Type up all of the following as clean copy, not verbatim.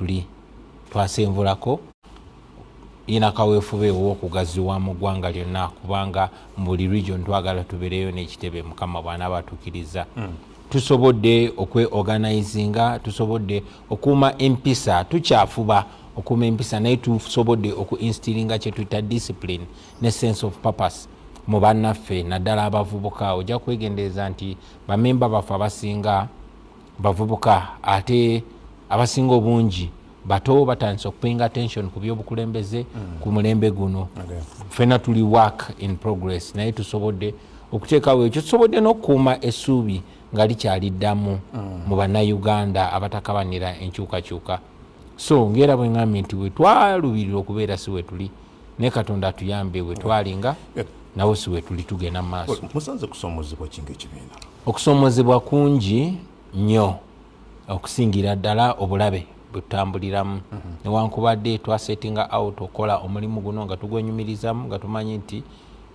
tuli twasenvulako ina kaweefube w'okugaziwa mu ggwanga lyonna kubanga mu buli region twagala tubeereyo n'ekitebe mukama bw'anaaba atukkiriza. Tusobodde okweorganizinga, tusobodde okuuma empisa, tukyafuba okuuma empisa naye tusobodde okuinstilinga kye tuyita discipline ne sense of purpose mu bannaffe naddala abavubuka. Ojja kwegendereza nti bamemba baffe abasinga bavubuka ate abasinga obungi bato batandise okupayinga attention ku byobukulembeze ku mulembe guno. Ffenna tuli work in progress naye tusobodde okuteekawo ekyo, tusobodde n'okukuuma essuubi nga likyaliddamu mu bannayuganda abatakabanira enkyukakyuka. So ngera bwe ngambye nti we twalubirira okubeera si we tuli ne Katonda atuyambe we twalinga nawo si we tuli tugenda mu maaso. Musanze kusoomozebwa kinga ekibiina? Okusoomozebwa kungi nnyo okusingira ddala obulabe butambuliramu. Newankubadde twasettinga out okola omulimu guno nga tugwenyumirizamu nga tumanyi nti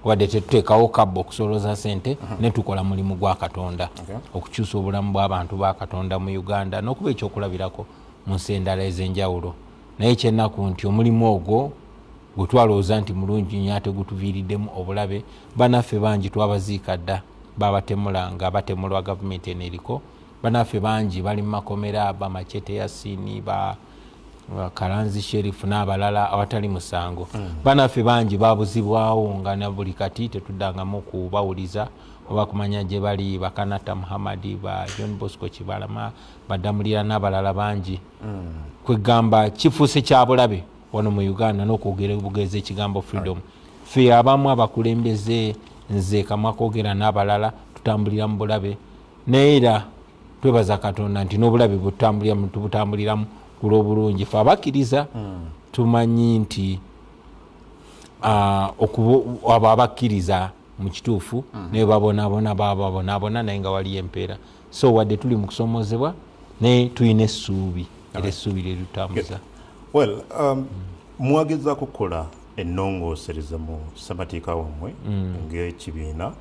wadde tetuteekawo kabba okusolooza ssente ne tukola mulimu gwa Katonda okukyusa obulamu bw'abantu ba Katonda mu Uganda n'okuba ekyokulabirako mu nsi endala ez'enjawulo. Naye kyennaku nti omulimu ogwo gwe twalowooza nti mulungi nnyo ate gutuviiriddemu obulabe, bannaffe bangi twabaziika dda babatemula nga batemulwa gavumenti eno eriko. Bannaffe bangi bali mu makomera, Bamachete Yasini, Kalanzi Sheriff n'abalala awatali musango. Bannaffe bangi babuzibwawo nga na buli kati tetuddangamu kubawuliza oba kumanya gye bali, Bakanata Muhammadi, ba John Bosco Kibalama, Badamulira n'abalala bangi. Kwegamba kifuuse kya bulabe wano mu Uganda n'okwogera obugezi ekigambo freedom. Ffe abamu abakulembeze nze kamwa kwogera n'abalala tutambulira mu bulabe naye era twebaza Katonda nti n'obulabe tubutambuliramu ku lw'obulungi. Ffe abakkiriza tumanyi nti abo abakkiriza mu kituufu naye babonaabona naye nga waliyo empeera. So wadde tuli mu kusoomozebwa naye tulina essuubi era essuubi lye tutambuza. Well, mwagezaako kukola ennongoosereza mu ssemateeka wammwe ng'ekibiina,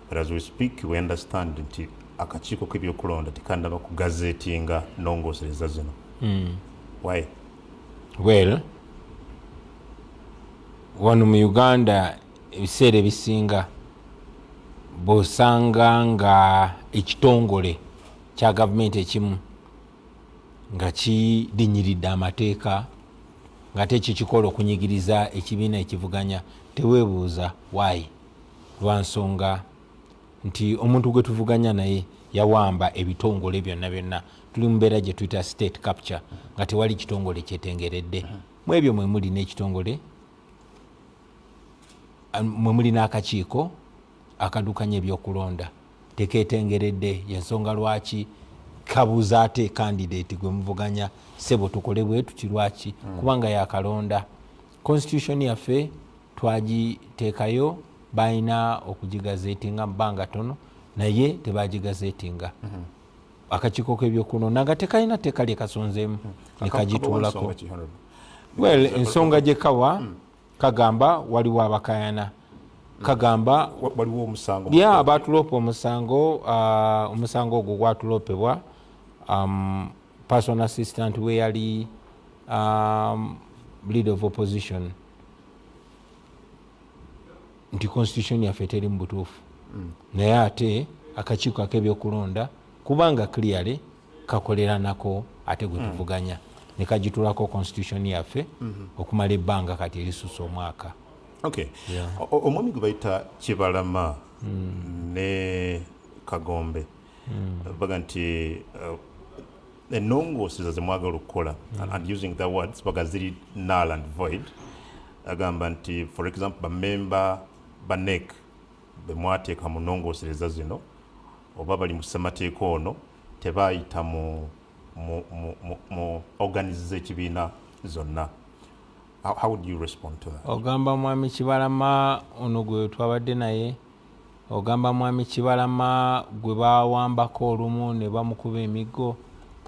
but as we speak we understand nti akakiiko k'ebyokulonda tekannaba ku gazeeti nga nnongoosereza zino. Why? Well, wano mu Uganda ebiseera ebisinga bw'osanga nga ekitongole kya gavumenti ekimu nga kirinyiridde amateeka ng'ate kikikola okunyigiriza ekibiina ekivuganya, teweebuuza why. Lwa nsonga nti omuntu gwe tuvuganya naye yawamba ebitongole byonna. Tuli mu mbeera gye tuyita state capture nga tewali kitongole kyetengeredde. Mu ebyo mwe muli n'ekitongole, mwe muli n'akakiiko akadukanya ebyokulonda tekeetengeredde. Yensonga lwaki kabuuza ate candidate gwe muvuganya sebo tukole bwe tuti lwaki kubanga yakalonda. Constitution yaffe twagiteekayo balina okugigazeetinga mu bbanga tono naye tebagigazeetinga. Akakiiko k'ebyokulonda nga tekalina tteeka lye kasonzeemu ne kagituulako. Well, ensonga gye kawa kagamba waliwo abakayana, kagamba waliwo omusango baatuloopa omusango. Omusango ogwo gwatuloopebwa personal assistant we yali leader of opposition nti constitution yaffe teri mu butuufu. Naye ate akakiiko ak'ebyokulonda kubanga clearly kakolera nako ate gwe tuvuganya ne kagitulako constitution yaffe okumala ebbanga kati erisusa omwaka. Okay. Omwami gwe bayita Kibalama ne Kagombe baga nti ennongoosereza ze mwagala okukola and using the words baga ziri null and void. Agamba nti for example bamemba ba NEC be mwateeka mu nnongoosereza zino oba bali mu ssemateeka ono tebaayita mu organize ekibiina zonna. How would you respond to that? Ogamba mwami Kibalama ono gwe twabadde naye, ogamba mwami Kibalama gwe bawambako olumu ne bamukuba emiggo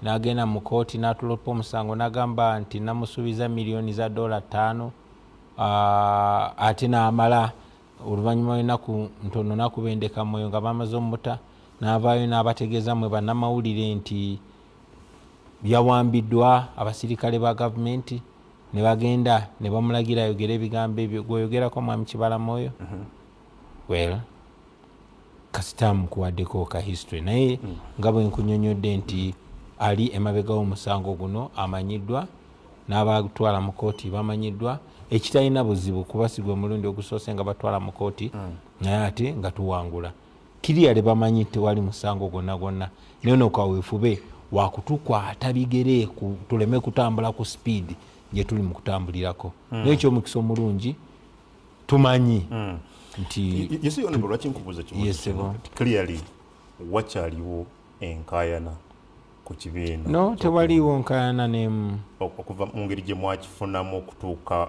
n'agenda mu kooti n'atulopa omusango n'agamba nti namusuubiza millioni za $5 ate n'amala oluvannyuma lw'ennaku ntono n'akubendeka mwoyo nga bamaze omutta n'avaayo n'abategeeza mwe bannamawulire nti yawambiddwa abasirikale ba gavumenti ne bagenda ne bamulagira ayogera ebigambo ebyo gweyogerako mwami Kibalamoyo. Well, kasita mukuwaddeko ka history naye nga bwe nkunyonyodde nti ali emabega w'omusango guno amanyiddwa n'abatwala mu kooti bamanyiddwa ekitalina buzibu kubasigwa omulundi ogusoose nga batwala mu kooti naye ate nga tuwangula kiriyale bamanyi tewali musango gwonna gwonna naye nokaweefube wakutukwata bigere tuleme kutambula ku speed gye tuli mu kutambulirako naye ekyomukisa omulungi tumanyi nti clearly wakyaliwo enkayana ku kibiina no tewaliwo nkayana nemu okuva mu ngeri gye mwakifunamu okutuuka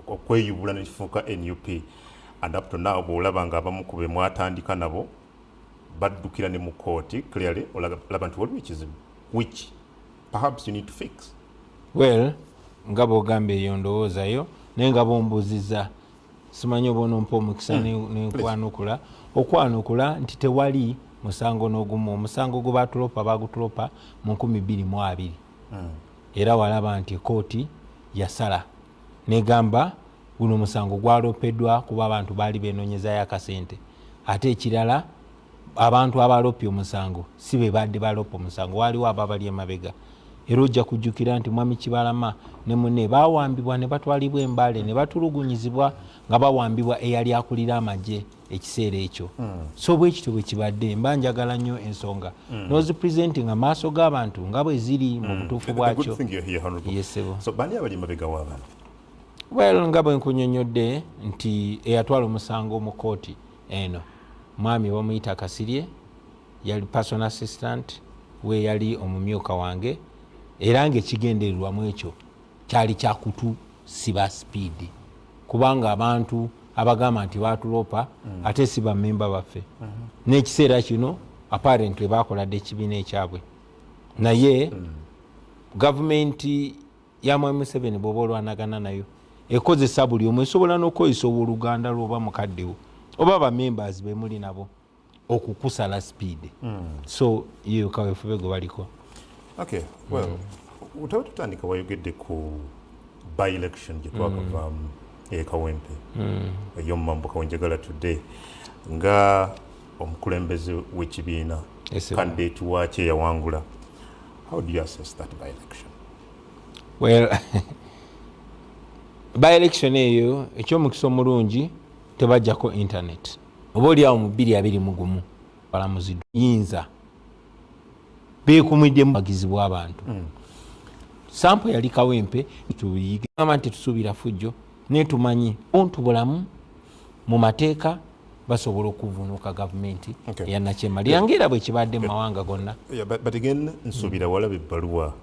okweyubula nekifuuka NUP and up to now bwolaba nga abamu ku be mwatandika nabo baddukira ne mu kooti clearly olaba nti waliwo ekizibu which perhaps you need to fix. Well, nga bwogamba eyo ndowoozayo naye nga bombuziza simanyi oba onompa omukisa nenkwanukula okwanukula nti tewali musango n'ogumu omusango gwe batulopa bagutulopa mu 2020 era walaba nti kooti yasala negamba guno omusango gwalopeddwa kuba abantu baali benoonyezayo akasente ate ekirala abantu abalopye omusango si be badde balopa omusango waliwo ababali emabega era ojja kujjukira nti mwami Kibalama ne munne bawambibwa ne batwalibwa embaale ne batulugunyizibwa nga bawambibwa eyali akulira amagye ekiseera ekyo so bwekityo bwe kibadde mba njagala nnyo ensonga nozipresenting amaaso g'abantu nga bwe ziri mu butuufu bwakyo. So bani abali emabega w'abantu? Well, nga bwe nkunyonyodde nti eyatwala omusango mu kooti eno mwami bamuyita Kasirye yali personal assistant we yali omumyuka wange era ng'ekigendererwamu ekyo kyali kyakutusiba speed kubanga abantu abagamba nti batulopa ate si bammemba baffe n'ekiseera kino apparently bakoladde ekibiina ekyabwe naye gavumenti ya mwami Museveni bw'oba olwanagana nayo ekozesa buli omu esobola n'okweyisa owooluganda lwoba mukaddewo oba bamembers be muli nabo okukusala speed so yeyo kaweefube gwe baliko. Okay, well, utaba tutandika wayogedde ku by-election gye twakava Kawempe ey'omumambuka wenjagala today nga omukulembeze w'ekibiina candidate waakyo yawangula. How do you assess that by-election? Well, by-election eyo ekyomukisa omulungi tebajjako internet oba oliawo mu 2021 balamuzi yinza beekumidde mu bagizi bw'abantu sampo yali Kawempe tuyiga nti tusuubira fujjo naye tumanyi ontu bulamu mu mateeka basobola okuvunuuka gavumenti eyanakyemali yangeera bwe kibadde mu mawanga gonna. But again nsuubira walaba ebbaluwa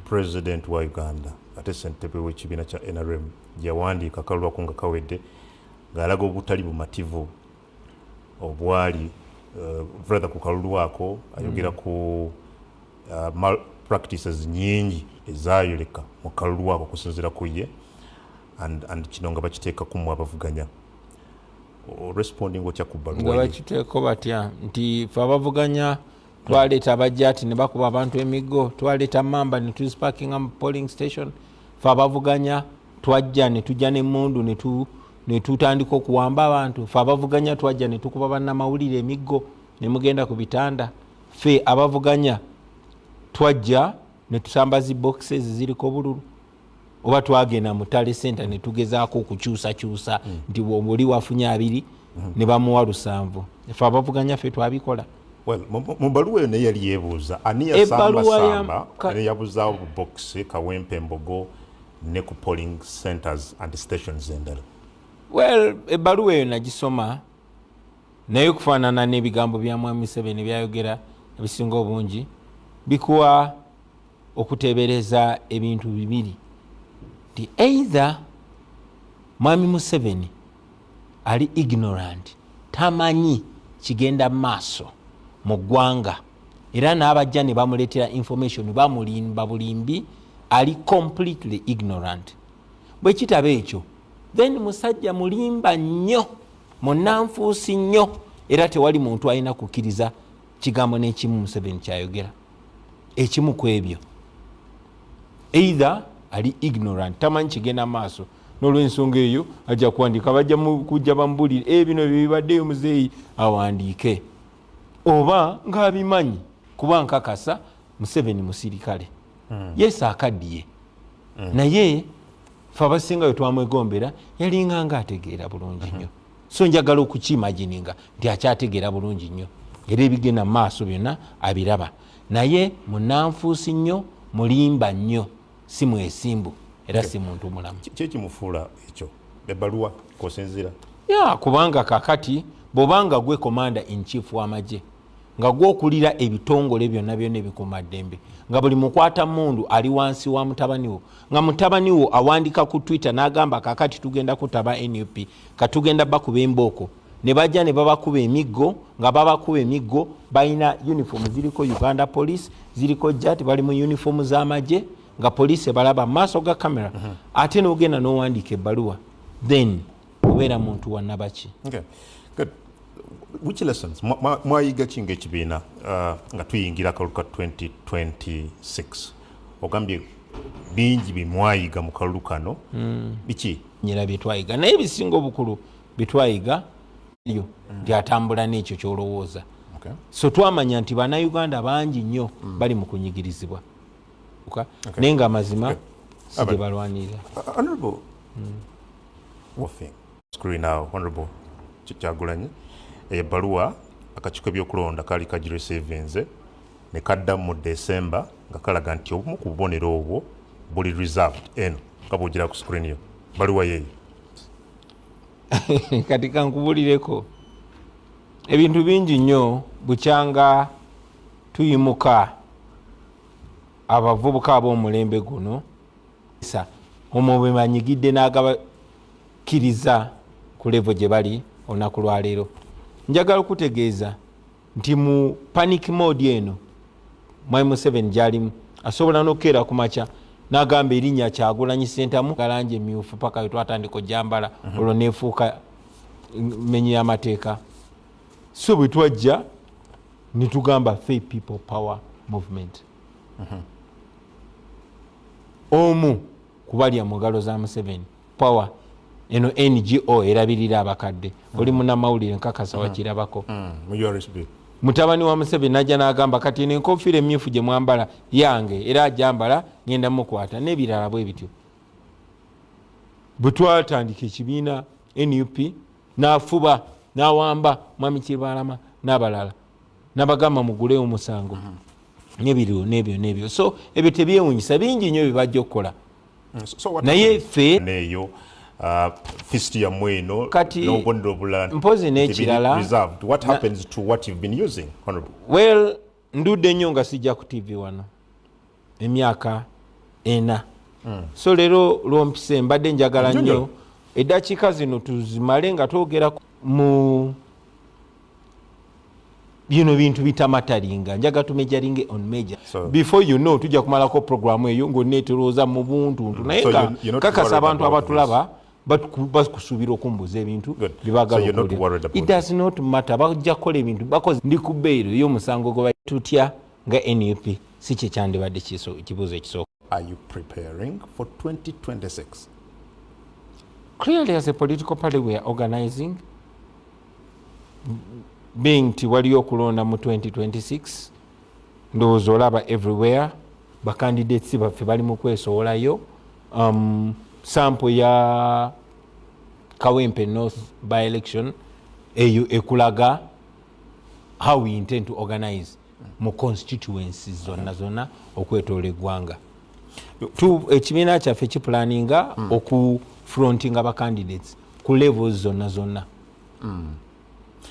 president wa Uganda ate ssentebe w'ekibiina kya NRM yawandiika akalulwako nga kawedde ng'alaga obutali bumativu obwali rather ku kalulwako ayogera ku malpractices nyingi ezayoleka mu kalulwako kusinziira ku ye and kino nga bakiteeka kumu abavuganya responding otya ku bbaluwa nga bakiteeko batya nti fe abavuganya twaleeta abajjaati ne bakuba abantu emiggo twaleeta mamba ne tuzipakinga mu polling station fe abavuganya twajja ne tujja n'emmundu ne tutandika okuwamba abantu fe abavuganya twajja ne tukuba bannamawulire emiggo ne mugenda ku bitanda fe abavuganya twajja ne tusambaza boxes ziriko bululu oba twagenda mu tale center ne tugezaako okukyusakyusa nti oli wafunye 2 ne bamuwa 7 fe abavuganya fe twabikola. Well, mu bbaluwa eyo naye yali yeebuuza ani yasambasamba ne yabuzaawo bu box Kawempe Mbogo ne ku polling centers and stations endala. Well, ebbaluwa eyo nagisoma naye okufaanana n'ebigambo bya mwami Museveni byayogera ebisinga obungi bikuwa okuteebereza ebintu bibiri ti either mwami Museveni ali ignorant tamanyi kigenda maaso mu ggwanga era n'abajja ne bamuleetera information bamulimba bulimbi ali completely ignorant bwe kitaba ekyo then musajja mulimba nnyo munnanfuusi nnyo era tewali muntu alina kukkiriza kigambo n'ekimu Museveni kyayogera ekimu ku ebyo either ali ignorant tamanyi kigenda maaso n'olwensonga eyo ajja kuwandiika bajja kujja bamubulire bino bibaddeyo muzeeyi awandiike oba ng'abimanyi kuba nkakasa Museveni musirikale yes akaddiye naye fe abasingayo twamwegombera yalinga nga ategeera bulungi nnyo so njagala okukimagininga nti akyategeera bulungi nnyo era ebigenda maaso byonna abiraba naye munanfuusi nnyo mulimba nnyo si mwesimbu era si muntu mulamu kyekimufuula ekyo ebbaluwa kosinzira kubanga kakati bw'obanga gwe commander in chief w'amagye nga gwokulira ebitongole byonna byonna ebikuumaddembe nga buli mukwata mundu ali wansi wa mutabani wo nga mutabani wo awandika ku Twitter n'agamba kakati tugenda kutaba NUP katugenda bakuba embooko ne bajja ne babakuba emiggo nga babakuba emiggo balina uniform ziriko Uganda Police ziriko JAT bali mu uniform z'amagye nga police balaba maaso ga kamera ate n'ogenda n'owandiika ebbaluwa then obeera muntu wannabaki. Good. Which lessons mwayiga kinga ekibiina nga tuyingira akaluka 2026 ogambye bingi bimwayiga mu kalulu kano biki nyira byetwayiga naye bisinga obukulu bitwayiga yo byatambula n'ekyo kyolowooza so twamanya nti bannayuganda bangi nnyo bali mu kunyigirizibwa naye nga amazima si gye balwanirira. Honorable Woffing screen now Honorable Kyagulanyi ebbaluwa akakiiko ebyokulonda kali kagiresevinze ne kadda mu December nga kalaga nti obumu ku bubonero obwo buli reserved eno nga bw'ogira ku screen yo baluwa yeeyo kati kankubulireko ebintu bingi nnyo bukyanga tuyimuka abavubuka ab'omulembe guno omwo bwe banyigidde n'agabakiriza ku levo gye bali olunaku lwaleero njagala okutegeeza nti mu panic mode eno Mwai Museveni gyalimu asobola n'okukeera ku makya n'agamba erinnya Kyagulanyi Ssentamu galangi emyufu paka we twatandika ojjambala olwo neefuuka menyi y'amateeka so bwe twajja ne tugamba Free People Power Movement omu kubalya mu ngalo za Museveni power eno NGO erabirira abakadde oli munnamawulire nkakasa wakirabako mutabani wa Museveni najja n'agamba kati n'enkofiira emyufu gye mwambala yange era ajambala ngenda mukwata n'ebirala bwe bityo bwe twatandika ekibiina NUP n'afuba n'awamba Mwami Kibalama n'abalala n'abagamba mugule omusango n'ebyo so ebyo tebyewunyisa bingi nnyo bibajja okukola naye ffe neeyo fist ya mweno kati n'obubonero obulala mpozi n'ekirala reserved. What happens to what you've been using, Honorable? Well, ndudde nnyo nga sijja ku TV wano emyaka 4 so leero lwompise mbadde njagala nnyo eddakiika zino tuzimale nga twogera mu bintu bitamatalinga njaga tumejaringe on major before you know tujja kumalako programu eyo ng'oneeterooza mu buntuntu naye nga kakasa abantu abatulaba bakusubira okumbuza ebintu bibagala okuwulira. It does not matter bajja kukola ebintu bakoze ndi ku bbeero ey'omusango gwe tutya nga NUP si kye kyandibadde kibuuzo ekisooka. Are you preparing for 2026? Clearly as a political party we are organizing being nti waliyo okulonda mu 2026 ndowooza olaba everywhere bacandidates baffe bali mu kwesowolayo sample ya Kawempe North by election eyo ekulaga how we intend to organize mu constituencies zonna okwetoola eggwanga ekibiina kyaffe kiplaninga okufrontinga abacandidates ku levels zonna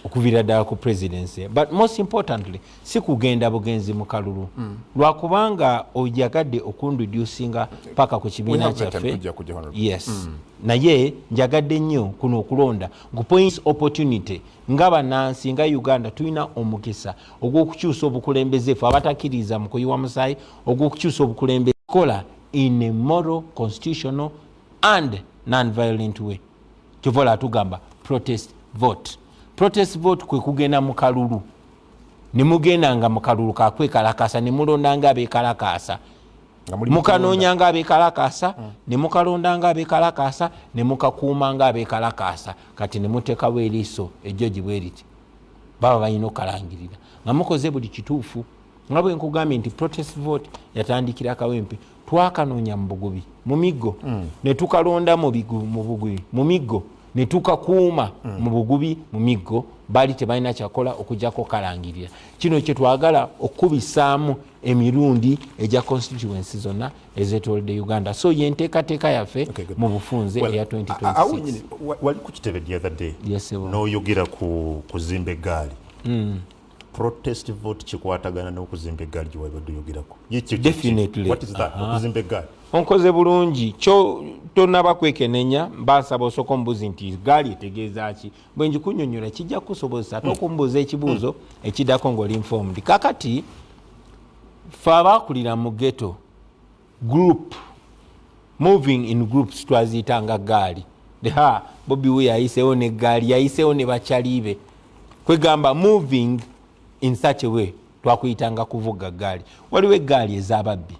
okuvira ddala ku presidency but most importantly si kugenda bugenzi mu kalulu lwakubanga ojagadde okunduducinga paka ku kibiina kyaffe yes naye njagadde nnyo kuno okulonda points opportunity nga bannansi nga Uganda tulina omukisa ogw'okukyusa obukulembeze ffe abatakkiriza mu kuyiwa musaayi ogw'okukyusa obukulembeze kola in a moral constitutional and non-violent way kivola atugamba protest vote kwe kugenda mu kalulu ne mugenda nga mu kalulu kakwekalakasa ne mulonda nga abeekalakasa mukanoonya ng'abeekalakaasa ne mukalonda ng'abeekalakaasa ne mukakuuma ng'abeekalakaasa kati ne muteekawo eriiso ejjogi bwe riti baba balina okalangirira nga mukoze buli kituufu nga bwe nkugambye nti protest vote yatandikira Kawempe twakanoonya mu Bugubi mu Miggo ne tukalonda mu Bugubi mu Miggo ne tukakuuma mu Bugubi mu Miggo baali tebalina kyakola okujjako kalangirira kino kye twagala okubisaamu emirundi egya constituency zonna ezeetoolodde Uganda so yenteekateeka yaffe mu bufunze eya 2026 wali ku kitebe the other day yes, n'oyogera ku kuzimba eggaali protest vote kikwatagana n'okuzimba eggaali gye wabadde oyogerako definitely what is that okuzimba eggaali onkoze bulungi kyo tonaba kwekenenya mbasaba osooka ombuzi nti gaali etegeeza ki bwe njikunyonyola kijja kusobozesa ate okumbuuza ekibuuzo ekiddako ng'oli informed kakati fe abaakulira mu ghetto group moving in groups twaziyitanga gaali Bobi we yayiseewo ne gaali yayiseewo ne bakyaliibe kwegamba moving in such a way twakuyitanga kuvuga gaali waliwo eggaali ez'ababbi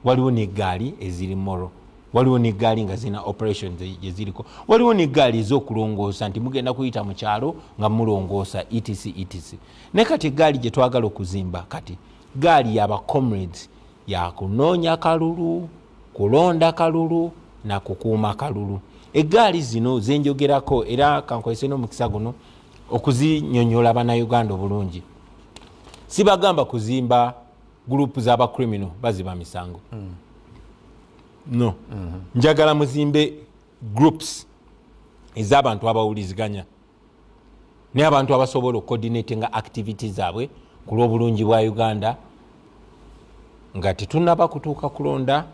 waliwo n'eggaali eziri moro waliwo n'eggaali nga zina operation gyeziriko waliwo n'eggaali ez'okulongoosa nti mugenda kuyita mu kyalo nga mulongoosa etc ne kati eggaali gye twagala okuzimba kati gaali yaba comrades yakunoonya kalulu kulonda kalulu na kukuuma kalulu eggaali zino zenjogerako era kankozese n'omukisa guno okuzinyonyola bannayuganda obulungi sibagamba kuzimba gurupu z'aba criminal baziba misango no njagala muzimbe groups ez'abantu abawuliziganya ne abantu abasobola okucoordinatinga activities zaabwe ku lw'obulungi bwa Uganda nga tetunnaba kutuuka kulonda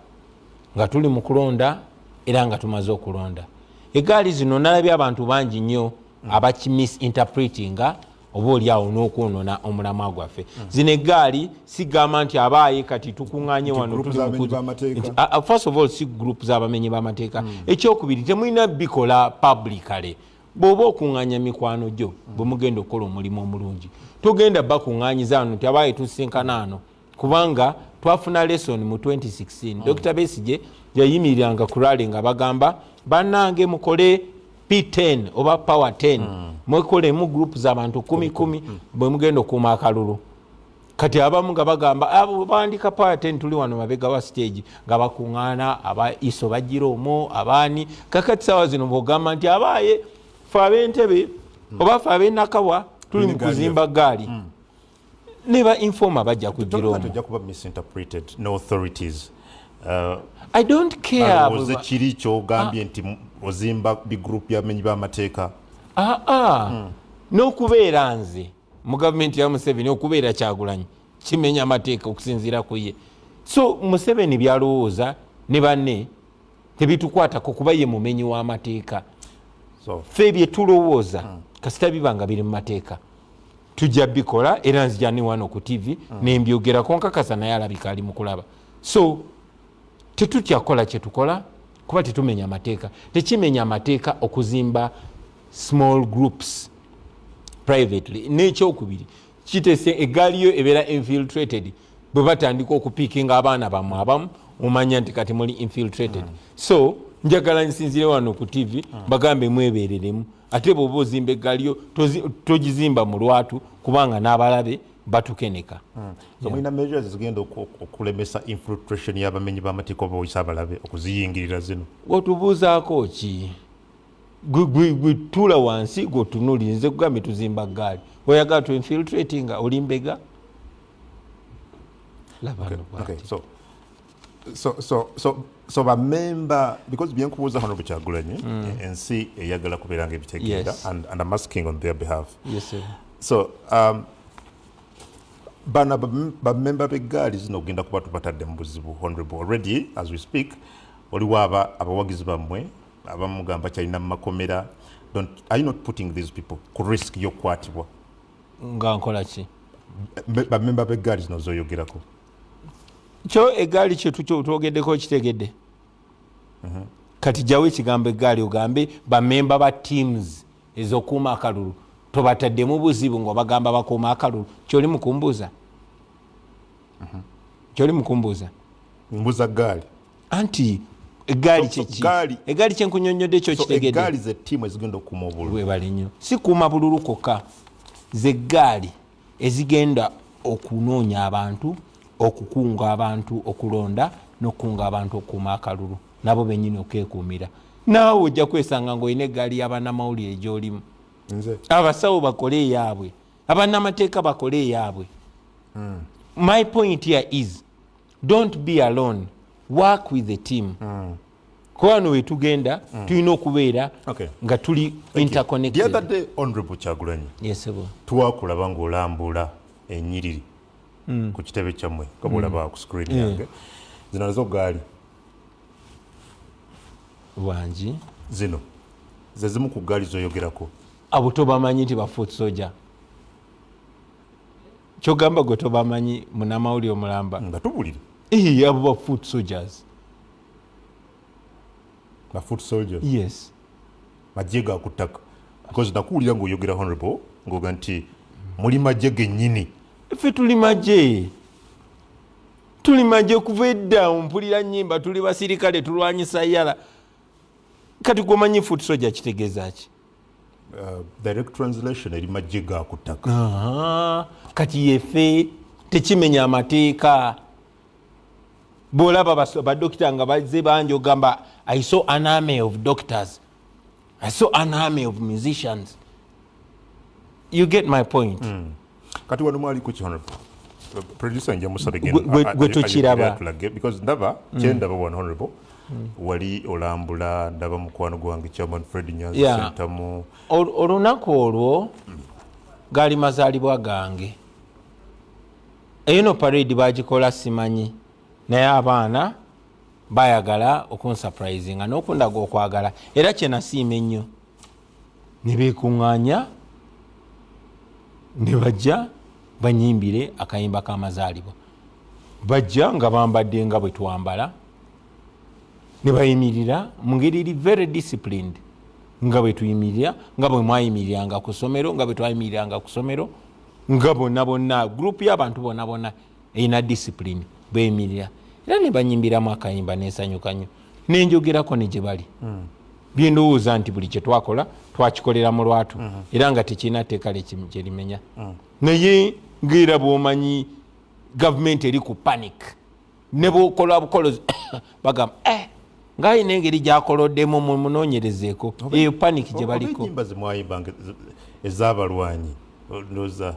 nga tuli mu kulonda era nga tumaze okulonda eggaali zino nalabye abantu bangi nnyo abakimisinterpretinga oba oliawo n'okwonoona omulamwa gwaffe zino eggaali sigamba nti abaaye kati tukuŋŋaanye wano first of all si group z'abamenyi b'amateeka ekyokubiri temulina bikola publicly bw'oba okuŋŋaanya mikwano gyo bwe mugenda okukola omulimu omulungi togenda bakuŋŋaanyiza wano nti abaaye tusinkana ano kubanga twafuna lesson mu 2016 Dr. Besigye yayimiriranga ku rally nga bagamba bannange mukole P10 oba power 10 mwekolemu group z'abantu 10 bwe mugenda okuuma akalulu kati abamu nga bagamba abo bandika power 10 tuli wano mabega wa stage nga bakuŋŋaana aba iso bagira omwo abaani kakati sawa zino bwogamba nti abaaye fe ab'entebe oba fe ab'enakawa tuli mu kuzimba gaali neba informa bajja kugira omwo tojja kuba misinterpreted no authorities I don't care oze kiri kyogambye nti ozimba bigroup y'abamenyi b'amateeka n'okubeera nze mu gavumenti ya Museveni okubeera Kyagulanyi kimenya amateeka okusinziira ku ye so Museveni byalowooza ne banne tebitukwatako kuba ye mumenyi w'amateeka ffe bye tulowooza kasita bibanga biri mu mateeka tujja bikola era nzija ne wano ku TV nembyogerako nkakasa naye alabika ali mu kulaba so tetutya kukola kye tukola kuba tetumenya amateeka tekimenya amateeka okuzimba small groups privately n'ekyokubiri kitese eggaali yo ebeera infiltrated bwe batandika okupiikinga abaana bammwe abamu omanya nti kati muli infiltrated so njagala nsinzire wano ku TV bagambe mwebereremu ate bw'oba ozimba eggaali yo togizimba mu lwatu kubanga n'abalabe batukeneka mulina measures zigenda okulemesa infiltration y'abamenyi b'amateeka oba oyisa abalabe okuziyingirira zino otubuuzaako ki gwe tula wansi gwotunulire nze kugambe tuzimba gaali oyagala tu infiltratinga olimbega so bamemba because byenkubuuza honorable Kyagulanyi ensi eyagala kubeera nga ebitegeera and I'm asking on their behalf so bana bamemba b'eggaali zino ogenda kuba tubatadde mu buzibu honorable already as we speak waliwo abawagizi bammwe abamugamba kyalina mu makomera are you not putting these people ku risk y'okukwatibwa nga nkola ki bamemba b'eggaali zino zoyogerako kyo eggaali kyetu twogeddeko kitegedde kati jawo ekigambo eggaali ogambe bamemba ba teams ez'okuuma akalulu tobatadde mu buzibu ng'obagamba bakuuma akalulu kyoli mukumbuuza kyoli mukumbuuza mbuza gaali anti egaali kyeki egaali kyenkunyonyodde ekyo kitegedde egaali ze ttiimu ezigenda okukuuma obululu webali nnyo si kuuma bululu kokka ze gaali ezigenda okunoonya abantu okukunga abantu okulonda n'okukunga abantu okukuuma akalulu nabo bennyini okekuumira naawe ojja kwesanga ng'olina eggaali y'abannamawulire gy'olimu abasawo bakole eyaabwe abannamateeka bakole eyaabwe my point here is don't be alone work with the team kubano wetugenda tulina okubeera nga tuli interconnected. The other day Honorable Kyagulanyi twakulaba ng'olambula ennyiriri ku kitebe kyammwe kabulaba ku screen yange zino nazo gaali wangi zino ze zimu ku gaali zoyogerako abo tobamanyi nti ba foot soldier kyogamba gwe tobamanyi munamawulire omulamba nga tubulire abo ba foot soldiers ba foot soldiers yes majje ga ku ttaka because nakuwulira ng'oyogera Honorable ng'oga nti muli majje gennyini ffe tuli majje kuva edda mpulira nnyimba tuli basirikale tulwanyisa yala kati gwomanyi foot soldier kitegeeza ki direct translation eri majje ga ku ttaka kati yeffe tekimenya amateeka bw'olaba badokita nga bazze bangi ogamba I saw an army of doctors, I saw an army of musicians. You get my point. Kati wano mwali ku Honorable producer nja musaba gwe tukiraba because ndaba kyendaba one Honorable wali olambula ndaba mukwano gwange Chairman Fred Nyanza Sentamu olunaku olwo gaali mazaalibwa gange eno parade bagikola simanyi naye abaana bayagala okunsurprising nga n'okundaga okwagala era kyenasiima ennyo ne beekuŋŋaanya ne bajja banyimbire akayimba k'amazaalibwa bajja nga bambadde nga bwe twambala ne bayimirira mu ngeri eri very disciplined nga bwe tuyimirira nga bwe mwayimiriranga ku ssomero nga bwe twayimiriranga ku ssomero nga bonna group y'abantu bonna erina discipline beyimirira era ne banyimbiramu akayimba n'ensanyuka nnyo n'enjogerako ne gye bali byendowooza nti buli kye twakola twakikolera mu lwatu era nga tekirina tteeka kye limenya naye ng'era bw'omanyi gavumenti eri ku panic ne bw'okola bukolozi bagamba ng'ayina engeri gy'akoloddemu munoonyerezeeko eyo panic gye baliko enyimba zemwayimbanga ez'abalwanyi ndowooza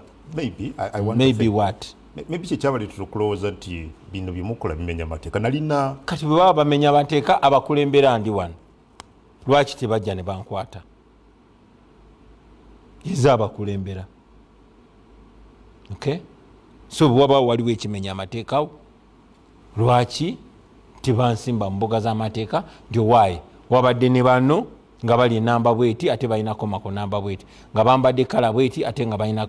maybe what maybe kyekyabaleetera okulowooza nti bino byemukola bimenya amateeka nalina kati bwe baba bamenya amateeka abakulembera ndi wano lwaki tebajja ne bankwata eza abakulembera okay so bwe waba waliwo ekimenya amateekawo lwaki tebansimba mu mbuga z'amateeka nti owaaye wabadde ne bano nga bali namba bweti ate balina komako namba bweti nga bambadde kala bweti ate nga balina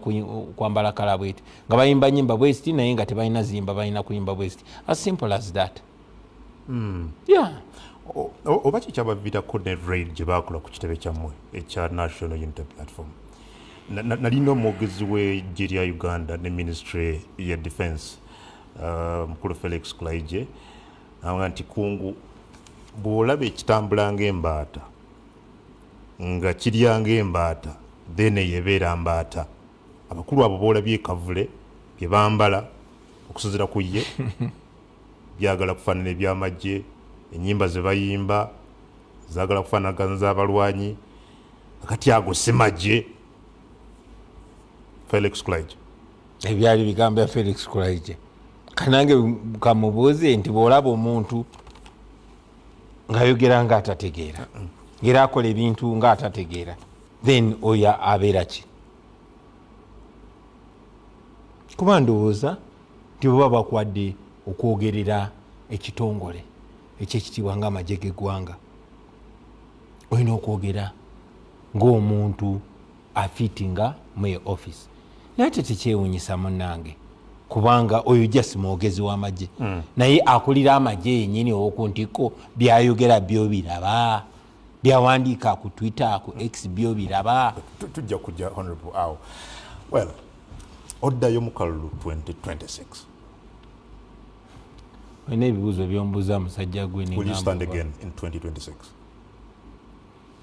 kwambala kala bweti nga bayimba nyimba bweti naye nga tebalina zimba balina kuyimba bweti as simple as that. Yeah. Oba kikyabaviirako ne raid gye baakola ku kitebe kyammwe ekya National Unity Platform nalina omwogezi w'eggye lya Uganda ne Ministry ya Defence mukulu Felix Kulaije nga nti kungu bw'olaba ekitambula ng'embaata nga kirya ng'embaata then yebeera mbaata abakulu abo boolabye ekavule bye bambala okusinziira ku ye byagala kufaanana ebyamagye enyimba ze bayimba zaagala kufaanagana z'abalwanyi akati ago si magye. Felix Kulaije ebyali bigambo bya Felix Kulaije kanange kamubuuze nti bw'olaba omuntu ng'ayogera ng'atategeera era akola ebintu ng'atategeera then oyo abeera ki kuba ndowooza nti bwe bakwadde okwogerera ekitongole ekyekitiibwa ng'amagye g'eggwanga olina okwogera ng'omuntu afiitinga mu office naye ate tekyewuunyisa munnange kubanga oyo just mwogezi w'amagye naye akulira amagye yennyini ow'oku ntikko byayogera byo biraba byawandiika ku Twitter ku X byo biraba tujja kujja Honorable awo well oddayo mu kalulu 2026 N'ebibuuzo byombuuza musajja gwe will you stand again in 2026?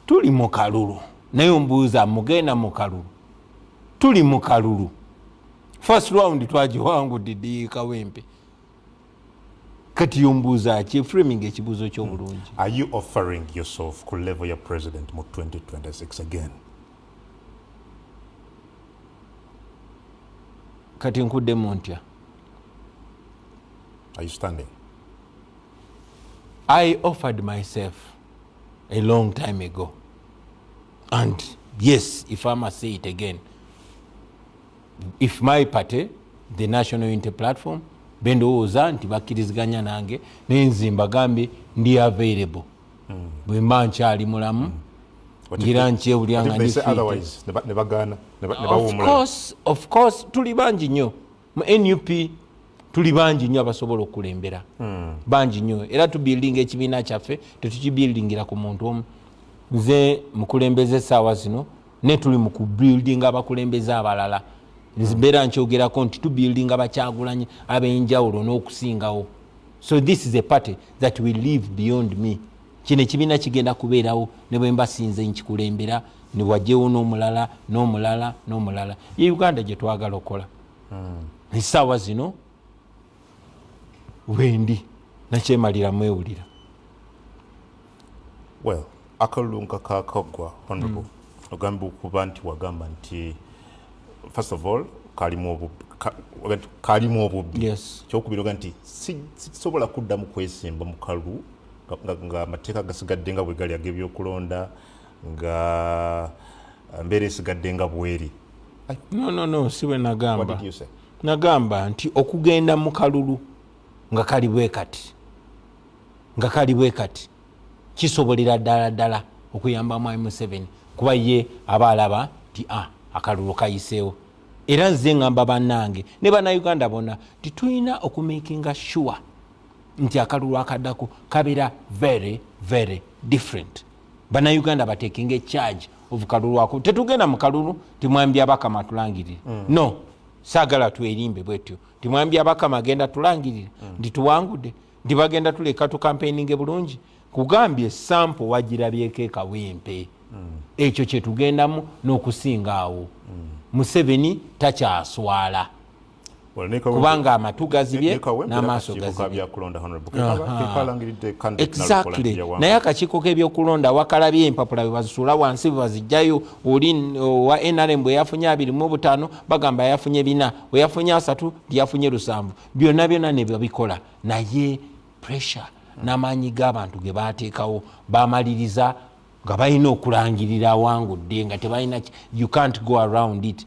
Tuli mu kalulu naye ombuuza mugenda mu kalulu. Tuli mu kalulu. First round twagiwangudde Ddi Kawempe. Kati yombuuza ki framing ekibuuzo ky'obulungi. Are you offering yourself ku level ya president mu 2026 again? Kati nkuddemu ntya. Are you standing? I offered myself a long time ago. And yes, if I must say it again, if my party, the National Unity Platform, bendowooza nti bakkiriziganya nange nenzimba gambe ndi available. Bwe mba nkyali mulamu ngira nkyewulyanga ndi of course tuli bangi nnyo mu NUP tuli bangi nnyo abasobola okulembera bangi nnyo era tubuilding ekibiina kyaffe tetukibuildingira ku muntu omu. Nze mukulembeze essaawa zino ne tuli mu kubuilding abakulembeze abalala nzibeera nkyogerako nti tubuilding abakyagulanye ab'enjawulo n'okusingawo. So this is a party that will live beyond me. Kino ekibiina kigenda kubeerawo ne bwe mbasinze nkikulembera ne wajjewo n'omulala n'omulala n'omulala. Ye Uganda gye twagala okola essaawa zino wendi nakyemalira mwewulira. Well, akalunga kakagwa honorable ogamba okuba nti wagamba nti first of all kalimu obubbi. Yes. Kyokubiri oga nti sisobola kuddamu kwesimba mu kalulu nga amateeka gasigadde nga bwe gali ag'ebyokulonda nga mbeera esigadde nga bweri. No, siwe nagamba. What did you say? Nagamba nti okugenda mu kalulu nga kali bwe kati kisobolera ddala okuyamba Mwami Museveni kuba ye aba alaba nti akalulu kayiseewo. Era nze ngamba bannange ne bannayuganda bonna titulina okumakinga sure nti akalulu akaddako kabeera very very different. Bannayuganda batekinga charge of kalulu ako. Tetugenda mu kalulu timwambya Abakama tulangirire. No, saagala twerimbe bwetyo timwambya Abakama agenda tulangirire ndi tuwangudde ndi bagenda tuleka tu campaigning bulungi. Kugambye sample wagirabyeko e Kawempe. Ekyo kye tugendamu n'okusinga awo. Museveni takyaswala kubanga amatu gazibye n'amaaso gazibye. Exactly. Naye akakiiko k'ebyokulonda wakalabye empapula bwe bazisuula wansi bwe bazijjayo. Oli wa NRM bwe yafunye 25 bagamba yafunye 4 bwe yafunye 3 yafunye 7 byonna ne babikola. Naye pressure n'amaanyi g'abantu ge baateekawo baamaliriza nga balina okulangirira awangudde nga tebalina you can't go around it.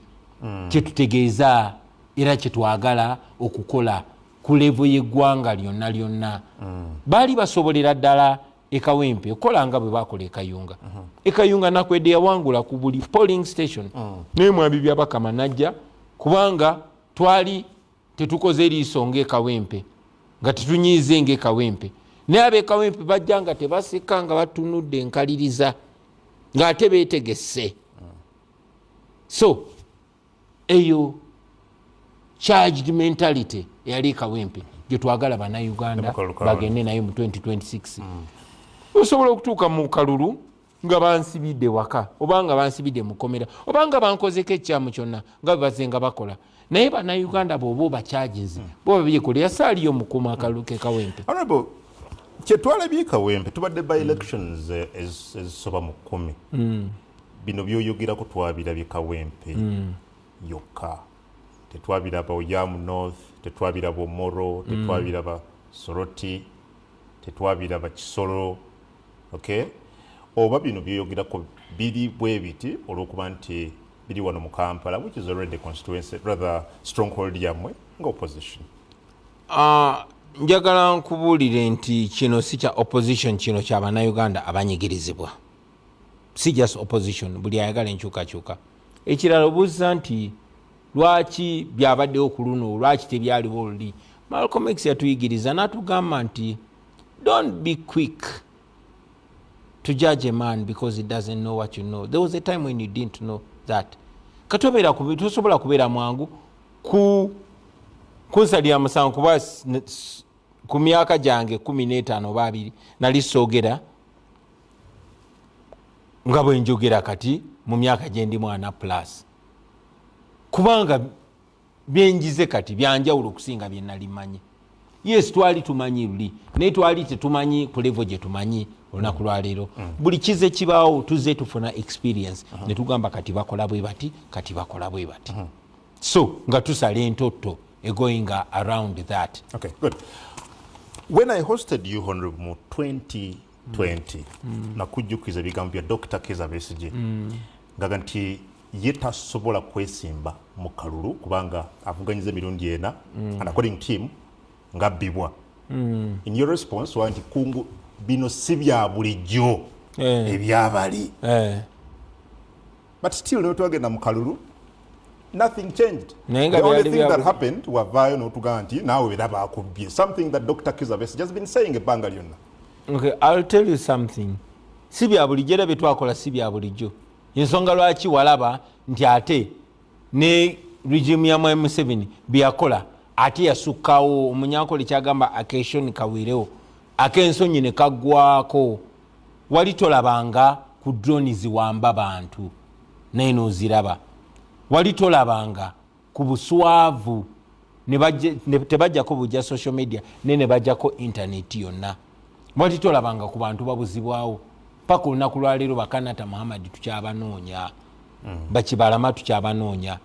Kyetutegeeza era kyetwagala okukola ku levo y'eggwanga lyonna. Baali basobolera ddala e Kawempe okola nga bwe bakola e Kayunga. E Kayunga nakwedde yawangula ku buli polling station naye Mwami Byabakama najja kubanga twali tetukoze eriiso ng'e Kawempe nga tetunyiize ng'e Kawempe. Naye ab'e Kawempe bajja nga tebaseka nga batunudde enkaliriza ng'ate beetegesse. So eyo charged mentality eyali Kawempe gye twagala bannayuganda bagende nayo mu 2026. Osobola okutuuka mu kalulu nga bansibidde waka obanga bansibidde mu komera obanga bankozeko ekyamu kyonna nga bwe bazenga bakola. Naye bannayuganda bw'oba obacharges bo babyekola yasaaliyo mukuma akalulu ke Kawempe. Honorable, kyetwalabye Kawempe tubadde by elections ezisoba mu 10. Bino byoyogerako twabirabye Kawempe yokka. Tetwabiraba Oyamu North, tetwabiraba Moro, tetwabiraba Soroti, tetwabiraba Kisoro. Okay? Oba bino byoyogerako biri bwe biti olw'okuba nti biri wano mu Kampala, which is already a constituency, rather stronghold yammwe nga opposition. Njagala nkubuulire nti kino si kya opposition, kino kya bannayuganda abanyigirizibwa. Si just opposition, buli ayagala enkyukakyuka. Ekirala obuuza nti lwaki byabaddewo ku luno, lwaki tebyaliwo luli. Malcolm X yatuyigiriza n'atugamba nti don't be quick to judge a man because he doesn't know what you know. There was a time when you didn't know that. Tosobola kubeera mwangu kunsalira musango kuba ku myaka gyange 15 oba 2 nali soogera nga bwe njogera kati mu myaka gye ndi mwana plus kubanga byenjize kati byanjawulo okusinga bye nali manyi. Yes, twali tumanyi luli naye twali tetumanyi ku level gye tumanyi olunaku lwaleero. Buli kize kibaawo tuze tufuna experience ne tugamba kati bakola bwe bati kati bakola bwe bati. So nga tusala entotto going around that. Okay, good. When I hosted you Honorable mu 2020 nakujjukiza ebigambo bya Dr. Kizza Besigye ngaga nti ye tasobola kwesimba mu kalulu kubanga avuganyiza emirundi ena and according to him ngabbibwa. In your response wanti kungu bino si bya bulijjo ebyabali. But still no twagenda mu kalulu, nothing changed. The only thing that happened wavayo n'otugaa nti naawe biraba akubbye, something that Dr. Kizza Besigye has been saying ebbanga lyonna. Okay, I'll tell you something. Si bya bulijjo era bye twakola si bya bulijjo. Ensonga lwaki walaba nti ate ne regime ya M7 byakola ate yasukkawo omunyankole kyagamba acation kawirewo ak'ensonyi ne kaggwako. Wali tolabanga ku drone ziwamba bantu naye n'oziraba. Wali tolabanga ku buswavu tebajjako bujja social media ne bajjako internet yonna. Wali tolabanga ku bantu babuzibwawo paka olunaku lwaleero bakanata Muhammad tukyabanoonya bakibalama tukyabanoonya.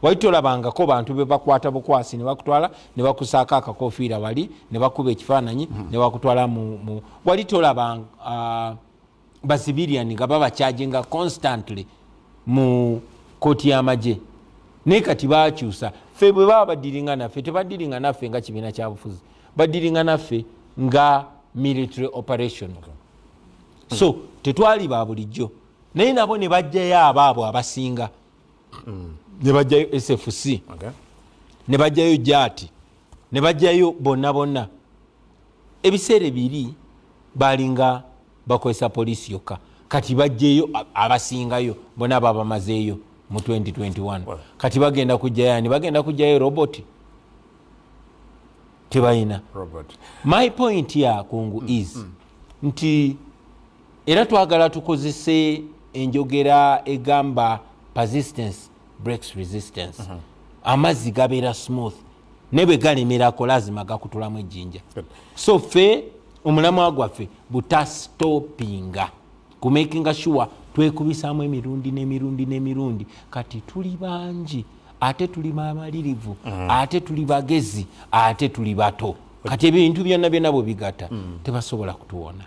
Wali tolabangako bantu be bakwata bukwasi ne bakutwala ne bakusaaka akakofiira wali ne bakuba ekifaananyi ne bakutwala mu wali tolabanga basibiriani nga babacharginga constantly mu kooti y'amagye naye kati bakyusa. Ffe bwe baba badiringa naffe tebadiringa naffe nga kibiina kyabufuzi, badiringa naffe nga military operation. So tetwali ba bulijjo naye nabo ne bajjayo abaabo abasinga ne bajjayo SFC ne bajjayo Jati ne bajjayo bonna ebiseera biri balinga bakozesa poliisi yokka kati bajjayo abasingayo bonna babamazeeyo mu 2021. Kati bagenda kujjayo bagenda kujjayo robot tebayina robot. My point ya kungu is nti era twagala tukozese enjogera egamba persistence breaks resistance. Amazzi gabeera smooth ne bwe galemerako lazima gakutulamu ejjinja. So ffe omulamwa gwaffe butastopinga ku making sure twekubisaamu emirundi kati tuli bangi ate tuli bamalirivu ate tuli bagezi ate tuli bato kati ebintu byonna bwe bigata tebasobola kutuwona.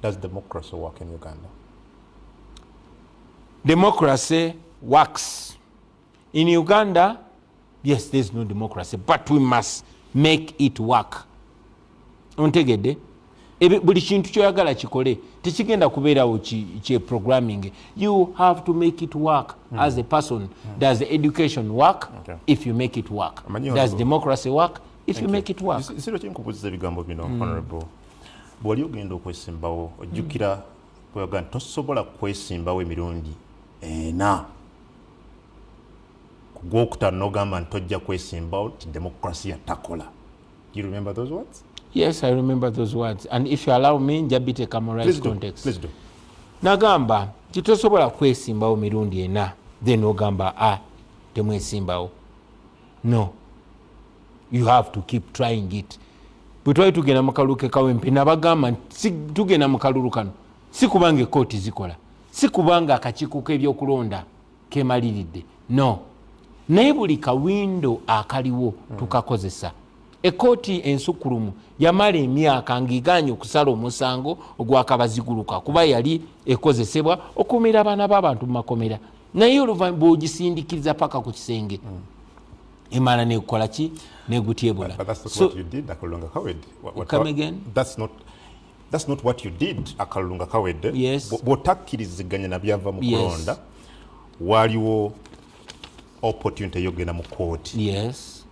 Does democracy work in Uganda? Democracy works. In Uganda, yes, there's no democracy, but we must make it work. Ontegede? Buli kintu kyoyagala kikole tekigenda kubeerawo kye programming. You have to make it work as a person. Does the education work? If you make it work. Does democracy work? If you make it work. Siro kinkubuuza ebigambo bino honorable. Bw'oli ogenda okwesimbawo ojjukira bw'oyagala tosobola kwesimbawo emirundi ena ku gwokutaano n'ogamba nti tojja kwesimbawo ti demokrasiya takola. Do you remember those words? Yes, I remember those words. And if you allow me, njabite mu right context. Please do. Nagamba titosobola kwesimbawo mirundi ena then ogamba temwesimbawo. No. You have to keep trying it. Bwe twali tugenda mu kalulu kawempe nabagamba tugenda mu kalulu kano si kubanga ekkooti zikola, si kubanga akakiiko k'ebyokulonda kemaliridde, no, naye buli kawindo akaliwo tukakozesa. Ekkooti ensukulumu yamala emyaka ng'iganye okusala omusango ogwakabaziguluka kuba yali ekozesebwa okuumira abaana b'abantu mu makomera, naye oluvannyuma bw'ogisindikiriza paka ku kisenge emala nekola ki negutyebula. But that's not what you did Akalunga Kawedde. Come again? That's not what you did Akalunga Kawedde. Yes. Bw'otakkiriziganya na byava mu kulonda waliwo opportunity yogenda mu kooti. Yes.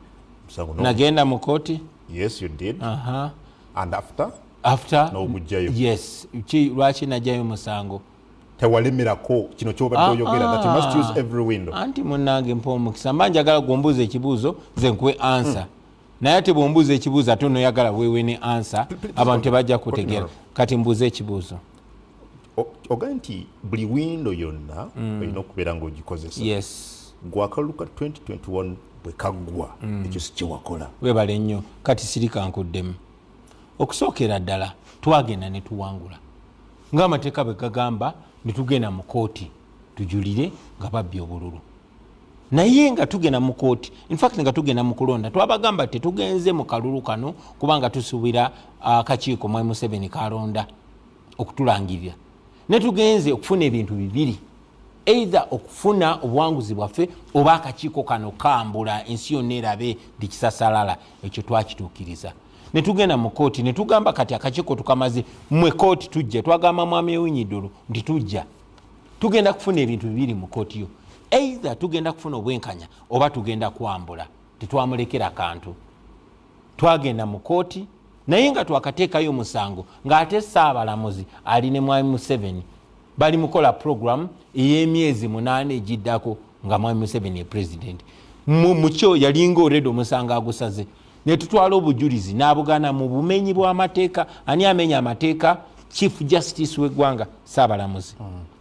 Nagenda mu kooti. Yes, you did. And after n'ogujjayo. Yes. Lwaki najjayo musango? Tewalemerako kino kyobadde oyogera that you must use every window. Anti munnange mpa omukisa mba njagala gwombuuza ekibuuzo nze nkuwe answer. naye ate bwombuuza ekibuuzo ate onoyagala weewe ne ansa abantu tebajja kutegeera. Kati mbuuza ekibuuzo. Oga nti buli windo yonna olina okubeera ng'ogikozesa. Yes. Gw'akalulu ka 2021 bwe kaggwa ekyo si kyewakola. Weebale nnyo kati sirikankuddemu. Okusookera ddala twagenda ne tuwangula ng'amateeka bwe gagamba ne tugenda mu kooti tujulire nga babbye obululu. Naye nga tugenda mu kooti, in fact nga tugenda mu kulonda, twabagamba tetugenze mu kalulu kano kubanga tusuubira akakiiko mwai Museveni kalonda okutulangirira. Ne tugenze okufuna ebintu bibiri, either okufuna obuwanguzi bwaffe oba akakiiko kano kambula ensi yonna erabe likisasalala. Ekyo twakituukiriza. Ne tugenda mu kooti ne tugamba kati akakiiko tukamaze, mmwe kooti tujja. Twagamba mwami Ewinyiddulu nti tujja tugenda kufuna ebintu bibiri mu kooti yo, either tugenda kufuna obwenkanya oba tugenda kwambula. Tetwamulekera kantu. Twagenda mu kooti naye nga twakateekayo omusango ng'ate Ssaabalamuzi ali ne mwami Museveni bali mukola program ey'emyezi 8 egiddako nga mwami Museveni ye president. Mukyo yalinga already omusango agusaze. Ne tutwala obujulizi n'abugana mu bumenyi bw'amateeka. Ani amenya amateeka? Chief Justice w'eggwanga Ssaabalamuzi.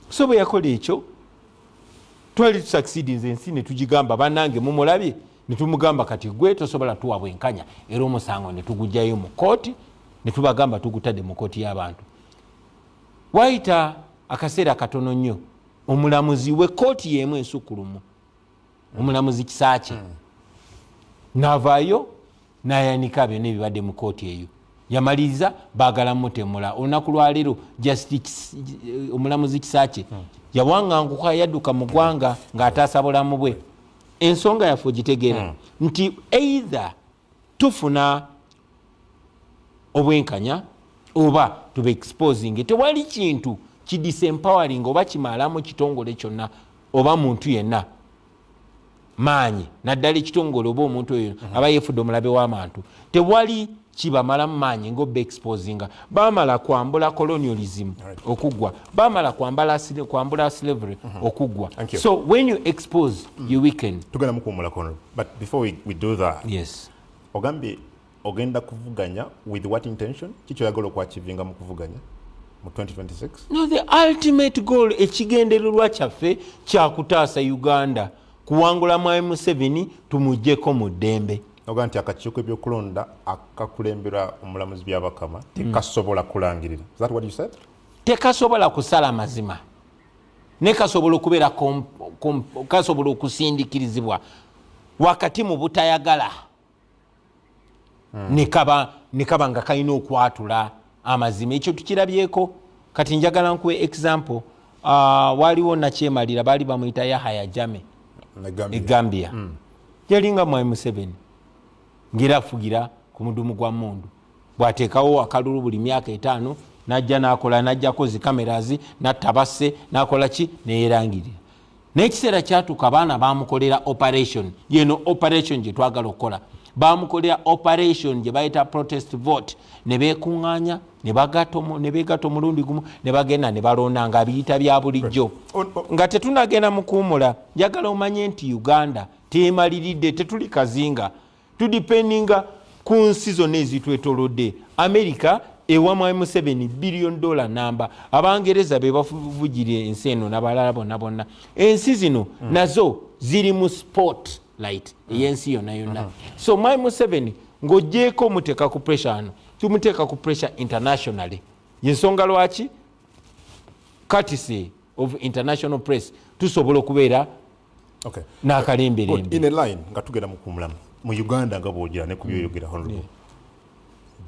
So bwe yakola ekyo twali tusucceedinze ensi ne tugigamba bannange mumulabye, ne tumugamba kati gwe tosobola tuwa bwenkanya, era omusango ne tugujjayo mu kooti ne tubagamba tugutadde mu kooti y'abantu. Wayita akaseera katono nnyo omulamuzi w'ekkooti y'emu ensukkulumu, omulamuzi Kisaakye n'avaayo n'ayanika byonna ebibadde mu kooti eyo. Yamaliriza baagala mutemula. Olunaku lwaleero omulamuzi Kisaakye yawanganguka yadduka mu ggwanga ng'ataasa bulamu bwe. Ensonga yaffe ogitegeera nti either tufuna obwenkanya oba tuba exposing. Tewali kintu kidisempowering oba kimaalamu kitongole kyonna oba muntu yenna maanyi naddala ekitongole oba omuntu oyo aba yeefudde omulabe w'abantu. Tewali kibamalamu maanyi ng'obba exposinga. Baamala kwambula colonialism okuggwa, baamala kwambula slavery okuggwa. So when you expose you weaken. Tugenda mukuwumula kono, but before we do that, yes, ogambye ogenda kuvuganya with what intention? Kiki oyagala okwachivinga mu kuvuganya mu 2026? No, the ultimate goal, ekigendererwa kyaffe kyakutaasa Uganda, kuwangula mwami Museveni tumuggyeko mu ddembe. Oga nti akakiiko ebyokulonda akakulembera omulamuzi by'Abakama tekasobola kulangirira. Is that what you said? Tekasobola kusala mazima ne kasobola okubeera kasobola okusindikirizibwa wakati mu butayagala ne kaba nga kalina okwatula amazima. Ekyo tukirabyeko. Kati njagala nkuwe example. Waliwo nakyemalira baali bamuyita Yahaya Jammeh e Gambia. Yalinga mwami Museveni ngera afugira ku mudumu gwa mundu, bwateekawo akalulu buli myaka 5 najja nakola, najjako zi cameras natabase nakola ki neerangirira. N'ekiseera kyatuuka abaana bamukolera operation. Yeno operation gye twagala okukola, bamukolera operation gye bayita protest vote. Ne beekuŋŋaanya ne beegatta omulundi gumu ne bagenda ne balonda nga biyita bya bulijjo nga tetunagenda mu kuwumula. Njagala omanye nti Uganda teemaliridde, tetuli kazinga, tudipendinga ku nsi zonna ezitwetoolodde. America ewa mwami Museveni $1 billion namba, Abangereza be bavugire ensi eno n'abalala bonna. Ensi zino nazo ziri mu spotlight ey'ensi yonna yonna. So mwami Museveni ng'oggyeko muteeka ku pressure ano, tumuteeka ku pressure internationally. Yensonga lwaki courtesy of international press tusobola okubeera n'akalemberembe. In a line nga tugenda mu kumulamu mu Uganda nga bw'ogira ne ku byoyogera honorable,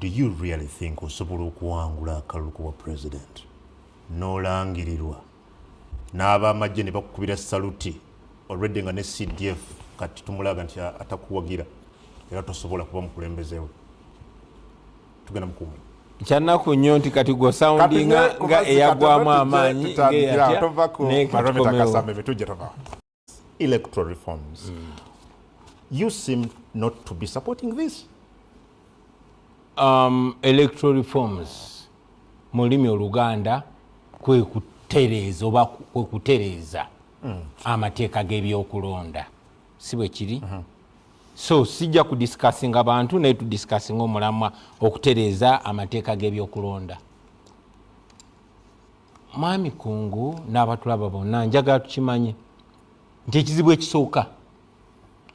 do you really think osobola okuwangula akalulu kuba president n'olangirirwa n'abamagye ne bakukubira saluti already nga ne CDF kati tumulaga nti atakuwagira era tosobola kuba mukulembeze we? Tugenda mu kumulamu Kyanaku nnyo nti kati gwo soundinga nga eyagwamu amaanyi electoral reforms. You seem not to be supporting this. Electoral reforms mu lulimi Oluganda kwe kutereeza oba kwe kutereeza amateeka g'ebyokulonda, si bwe kiri? so sijja kudiscussinga abantu naye tudiscussinga omulamwa okutereeza amateeka g'ebyokulonda. Mwami Kungu n'abatulaba bonna njagala tukimanye nti ekizibu ekisooka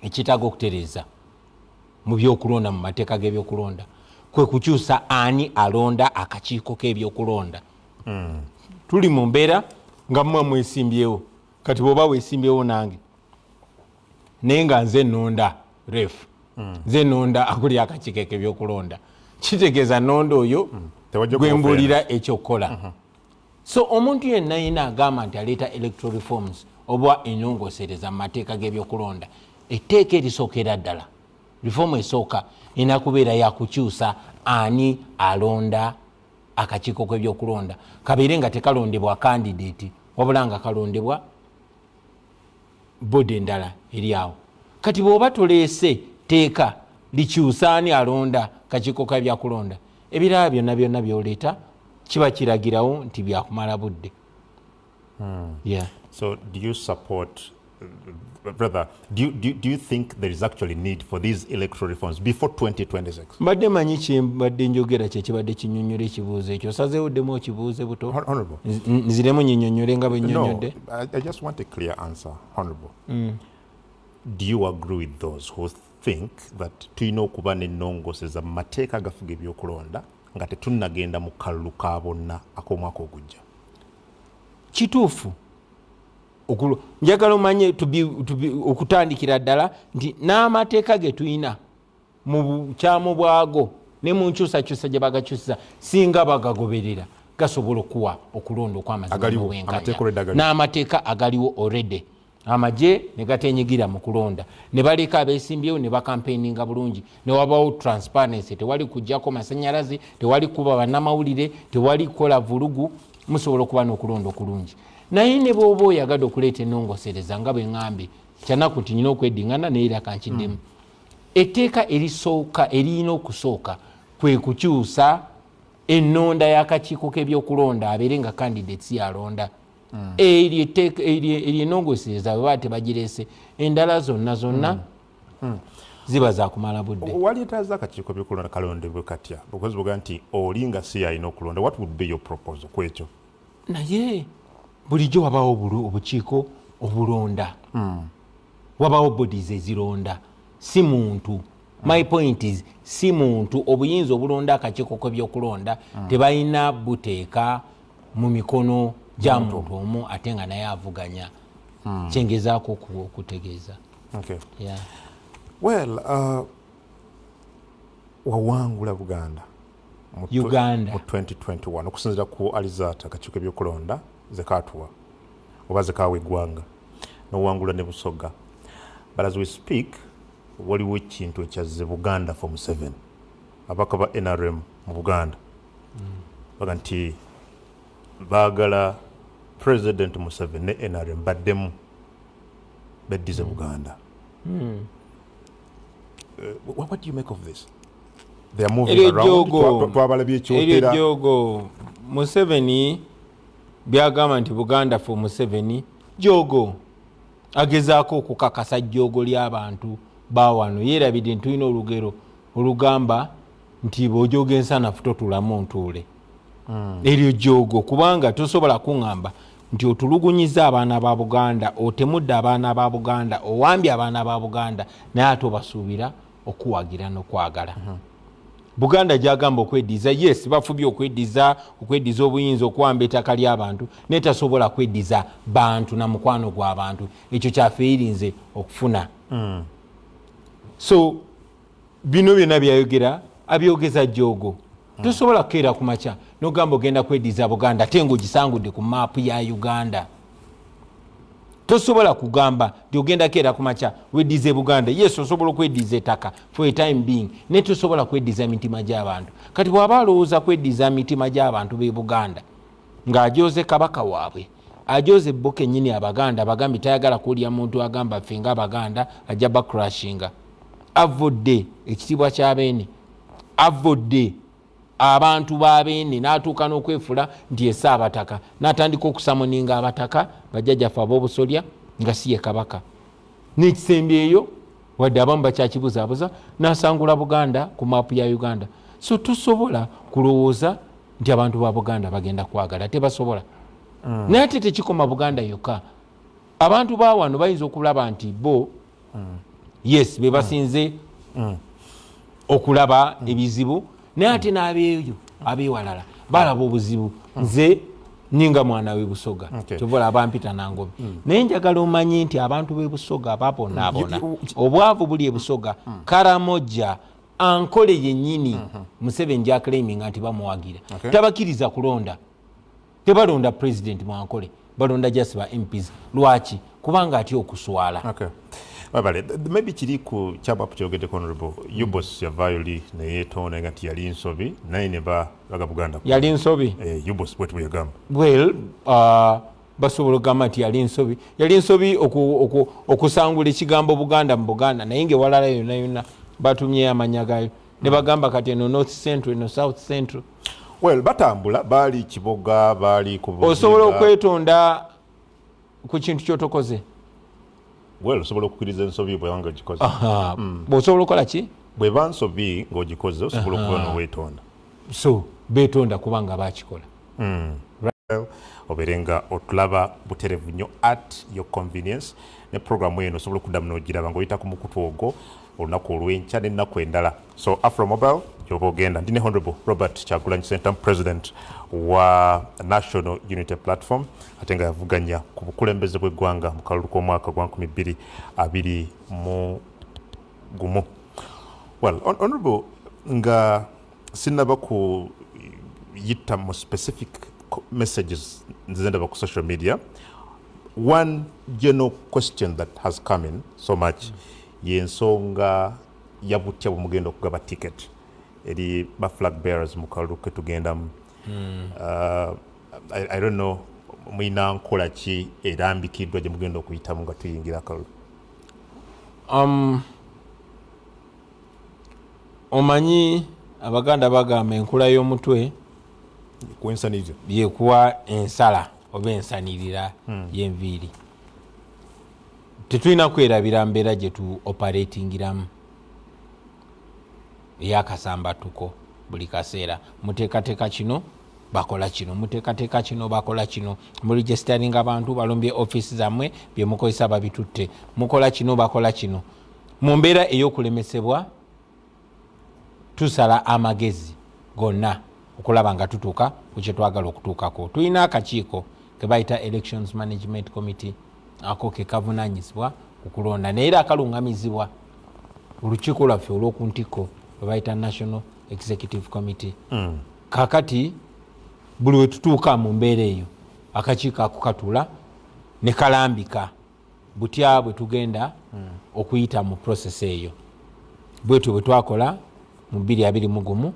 ekitaaga okutereeza mu byokulonda mu mateeka g'ebyokulonda kwe kukyusa ani alonda akakiiko k'ebyokulonda. Tuli mu mbeera nga mmwe mwesimbyewo kati bw'oba weesimbyewo nange naye nga nze nonda ref nze nonda akuli akakiiko k'ebyokulonda kitegeeza nonda oyo gwembuulira ekyokukola. So omuntu yenna yina agamba nti aleeta electoral reforms oba enongosereza mu mateeka g'ebyokulonda, etteeka erisookera ddala reform esooka ina kubeera yakukyusa ani alonda akakiiko k'ebyokulonda, kabeere nga tekalondebwa candidate wabula nga kalondebwa bodi endala eri awo. Kati bw'oba toleese teeka likyusa ani alonda kakiiko k'ebyokulonda, ebirala byonna byonna byoleeta kiba kiragirawo nti byakumala budde. Yeah. So do you support, brother, do you think there is actually need for these electoral reforms before 2026? Mbadde manyi kimbadde njogera kye kibadde kinyonyola ekibuuzo ekyo, osazeewoddemu okibuuze buto? Honorable. Nziremu nyinyonyole nga bwe nnyonnyodde? No, I just want a clear answer, Honorable. Do you agree with those who think that tulina okuba n'ennongoseza mu mateeka agafuga ebyokulonda nga tetunnagenda mu kalulu ka bonna ak'omwaka ogujja? Kituufu. Njagala omanye okutandikira ddala nti n'amateeka ge tulina mu bukyamu bwago ne mu nkyusakyusa gye bagakyusiza singa bagagoberera gasobola okuwa okulonda okw'amazima n'obwenkanya n'amateeka agaliwo already. Amagye ne gatenyigira mu kulonda ne baleka abeesimbyewo ne bakampeininga bulungi ne wabawo transparency, tewali kujjako masanyalaze, tewali kuba bannamawulire, tewali kukola vulugu, musobola okuba n'okulonda okulungi. Naye ne bw'oba oyagadde okuleeta ennongosereza nga bwe ŋŋambye kyanaku nti nyina okweddingana naye era kankiddemu. Etteeka erisooka eriyina okusooka kwe kukyusa ennonda y'akakiiko k'ebyokulonda abeere nga candidates yalonda. Eryo ennongosereza bwe baba tebagireese endala zonna ziba za kumala budde. Waleetaaza akakiiko k'ebyokulonda kalondebwe katya? Because bw'oga nti oli nga si yalina okulonda, what would be your proposal ku ekyo? Naye bulijjo wabawo obukiiko obulonda, wabawo bodies ezironda, si muntu. My point is si muntu obuyinza obulonda akakiiko k'ebyokulonda tebalina buteeka mu mikono gya muntu omu ate nga naye avuganya. Kyengezaako okutegeeza. Okay. Yeah. Well, wawangula Buganda mu 2021 okusinziira ku alizata akakiiko k'ebyokulonda zekatuwa oba zekawa eggwanga n'owangula ne Busoga. But as we speak waliwo ekintu ekyazze Buganda for Museveni. Abaka ba NRM mu Buganda baga nti baagala President Museveni ne NRM baddemu beddize Buganda. What do you make of this? They are moving around. Jogo Museveni byagamba nti Buganda for Museveni jogo agezaako okukakasa jogo ly'abantu bawano. Yeerabidde nti tulina olugero olugamba nti bw'ojoga ensanafu totulamu ntuule. Eryo jogo kubanga tosobola kuŋŋamba nti otulugunyiza abaana ba Buganda, otemudde abaana ba Buganda, owambye abaana ba Buganda naye ate obasuubira okuwagira n'okwagala. Buganda gyagamba okweddiza, yes bafubye okweddiza obuyinza okuwamba ettaka ly'abantu naye tasobola kweddiza bantu na mukwano gw'abantu. Ekyo kyafeerinze okufuna. So bino byonna byayogera abyogeza jogo. Tosobola kukeera ku makya n'ogamba ogenda kweddiza Buganda ate ng'ogisangudde ku maapu ya Uganda. Tosobola kugamba nti ogenda keera ku makya weddize Buganda. Yes osobola okweddiza ettaka for a time being naye tosobola kweddiza mitima gy'abantu. Kati bw'aba alowooza kweddiza mitima gy'abantu b'e Buganda ng'ajoze kabaka waabwe, ajoze bo kennyini Abaganda bagambi tayagala kuwulira muntu agamba ffe ng'Abaganda ajja bakrashinga. Avodde ekitiibwa ky'abeene, avodde abantu b'abeene n'atuuka n'okwefula nti essa abataka n'atandika okusamoninga abataka bajjajjaffe ab'obusolya nga si ye kabaka. N'ekisembyeyo wadde abamu bakyakibuzaabuza n'asangula Buganda ku maapu ya Uganda. So tusobola kulowooza nti abantu ba Buganda bagenda kwagala, tebasobola. Naye ate tekikoma Buganda yokka. Abantu ba wano bayinza okulaba nti bo yes be basinze okulaba ebizibu, naye ate n'abeeyo abeewalala balaba obuzibu. Nze ninga mwana w'e Busoga kyobola abampita nangobi, naye njagala omanyi nti abantu b'e Busoga babonaabona. Obwavu buli e Busoga, Karamoja ankole yennyini Museveni gy'aclaiminga nti bamuwagira, tabakiriza kulonda. Tebalonda president Mwankole, balonda just ba MPs. Lwaki? Kubanga atya okuswala. Maybe kiri ku kyabwapu kyogedde Honorable Yubos yavayoli naye toona nga nti yali nsobi naye ne baga Buganda. Yali nsobi? Yubos bwetu bweyagamba. Well, basobola okugamba nti yali nsobi. Yali nsobi okusangula ekigambo Buganda mu Buganda, naye ng'ewalala yonna yonna batumye amanya gayo ne bagamba kati eno North Central eno South Central. Well, batambula baali Kiboga baali kubuziga. Osobola okwetonda ku kintu kyotokoze? Well, osobola okukkiriza ensobi bwe wanga ogikoze. Bw'osobola okukola ki? Bw'eba nsobi ng'ogikoze osobola okuba n'oweetonda. So beetonda kubanga baakikola. Obeere nga otulaba buterevu nnyo at your convenience, ne programu eno osobola okuddamu n'ogiraba ng'oyita ku mukutu ogwo olunaku olw'enkya n'ennaku endala. So Afro Mobile gyoba ogenda. Ndi ne Honorable Robert Kyagulanyi Ssentamu, President wa National Unity Platform, ate nga yavuganya ku bukulembeze bw'eggwanga mu kalulu k'omwaka gwa 2021. Well, Honorable, nga sinnaba kuyita mu specific messages nzize ndaba ku social media, one general question that has come in so much y'ensonga ya butya bwe mugenda okugaba ticket eri ba flag bearers mu kalulu ke tugendamu. I don't know mwina nkola ki erambikiddwa gye mugenda okuyitamu nga tuyingira akalulu? Omanyi Abaganda bagamba enkula y'omutwe kuensaniriza yekuwa ensala oba ensanirira y'enviiri. Tetulina kwerabira mbeera gye tu operatingiramu ey'akasambatuko buli kaseera. Muteekateeka kino bakola kino, muteekateeka kino bakola kino, muregisteringa abantu balombye office zammwe bye mukozesa babitutte, mukola kino bakola kino. Mu mbeera ey'okulemesebwa tusala amagezi gonna okulaba nga tutuuka ku kye twagala okutuukako. Tulina akakiiko ke bayita Elections Management Committee, ako ke kavunaanyizibwa ku kulonda naye era akalungamizibwa olukiiko lwaffe olw'okuntikko lwe bayita National Executive Committee. Kakati buli we tutuuka mu mbeera eyo akakiiko ako katula ne kalambika butya bwe tugenda okuyita mu process eyo. Bwetyo bwe twakola mu 2021,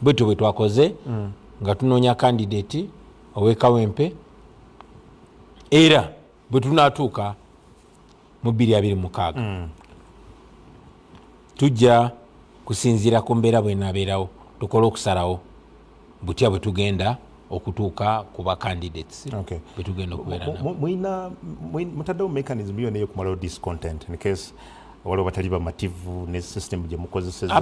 bwetyo bwe twakoze nga tunoonya candidate ow'ekawempe, era bwe tunaatuuka mu 2026 tujja kusinziira ku mbeera bw'enaabeerawo tukole okusalawo butya bwe tugenda okutuuka ku ba candidates bwe tugenda okubeera nabo. Mutaddewo mechanism yonna ey'okumalawo discontent in case waliwo batali bamativu ne system gye mukozeseza?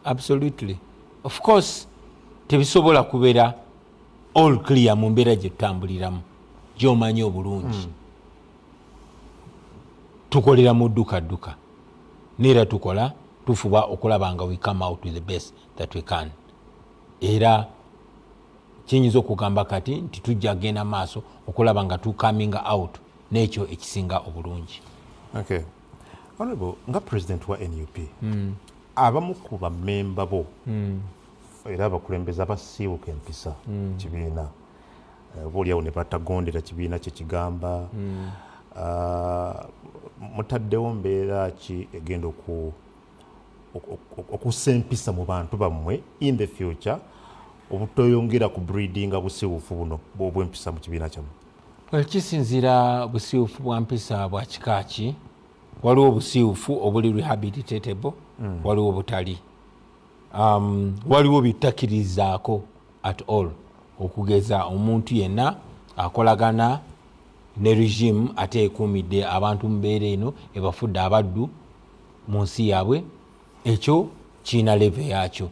Absolutely. Of course tebisobola kubeera all clear mu mbeera gye tutambuliramu gy'omanyi obulungi. Tukolera mu dduka neera tufuba okulaba nga we come out with the best that we can. Era kiyinza okugamba kati nti tujja genda maaso okulaba nga tu coming out n'ekyo ekisinga obulungi. Honorable, nga president wa NUP, abamu ku bammemba bo era abakulembeze abasiiwuka empisa kibiina boolyawo ne batagondera kibiina kye kigamba, mutaddewo mbeera ki egenda okussa empisa mu bantu bammwe in the future obutoyongera ku breedinga busiiwufu buno bw'empisa mu kibiina kyammwe? Kisinziira busiiwufu bwa mpisa bwa kika ki. Waliwo obusiiwufu obuli rehabilitatable, waliwo butali. Waliwo bitakirizaako at all, okugeza omuntu yenna akolagana ne regime ate ekuumidde abantu mbeera eno ebafudde abaddu mu nsi yaabwe ekyo kiina leve yakyo.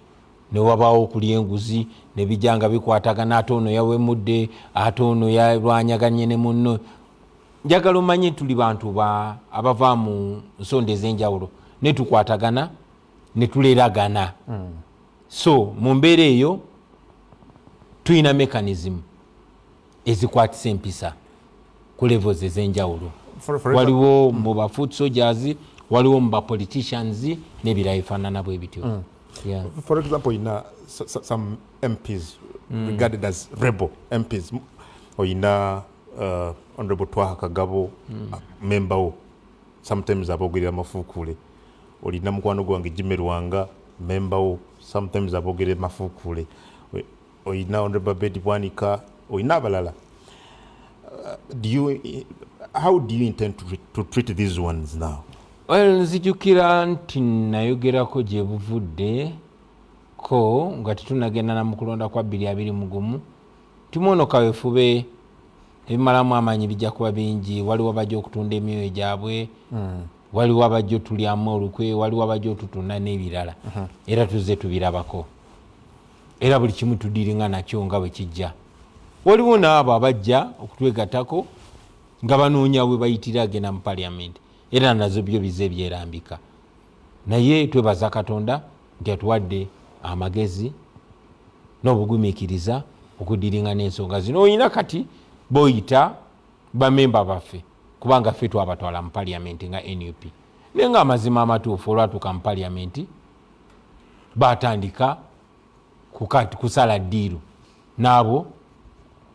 Ne wabaawo okulya enguzi ne bijanga bikwatagana, ate ono yawemudde, ate ono yalwanyaganye ne munno. Njagala omanye tuli bantu abava mu nsonda ez'enjawulo ne tukwatagana ne tuleeragana. So mu mbeera eyo tulina mechanism ezikwatisa empisa ku levels ez'enjawulo. Waliwo mu ba foot soldiers, waliwo mu ba politicians n'ebirala bifaanana bwe bityo. Yeah. For example, some MPs regarded as rebel MPs, oyina Honorable Twaha Kagabo, member wo, sometimes abogerera mafuukule. Olina mukwano gwange Jimmy Lwanga, member wo, sometimes abogerera mafuukule. Oyina Honorable Bedi Bwanika, oyina abalala. How do you intend to treat these ones now? Well, nzijukira nti nayogerako gye buvudde ko nga tetunagenda na mukulonda kwa 2021 timono kawefube ebimalamu amanyi bijja kuba bingi. Waliwo abajja okutunda emyoyo gyabwe, waliwo abajja otulyamu olukwe, waliwo abajja otutunda n'ebirala. Era tuzze tubirabako, era buli kimu tudiringa nakyo nga bwe kijja. Waliwo n'abo abajja okutwegattako nga banoonya we bayitira agenda mu parliament, era nazo byo bize byerambika. Naye twebaza Katonda nti atuwadde amagezi n'obugumiikiriza okudiringa n'ensonga zino. Oyina kati boyita bamemba baffe kubanga ffe twabatwala mu parliament nga NUP, naye nga amazima amatuufu olwatuuka mu parliament batandika kusala ddiiru n'abo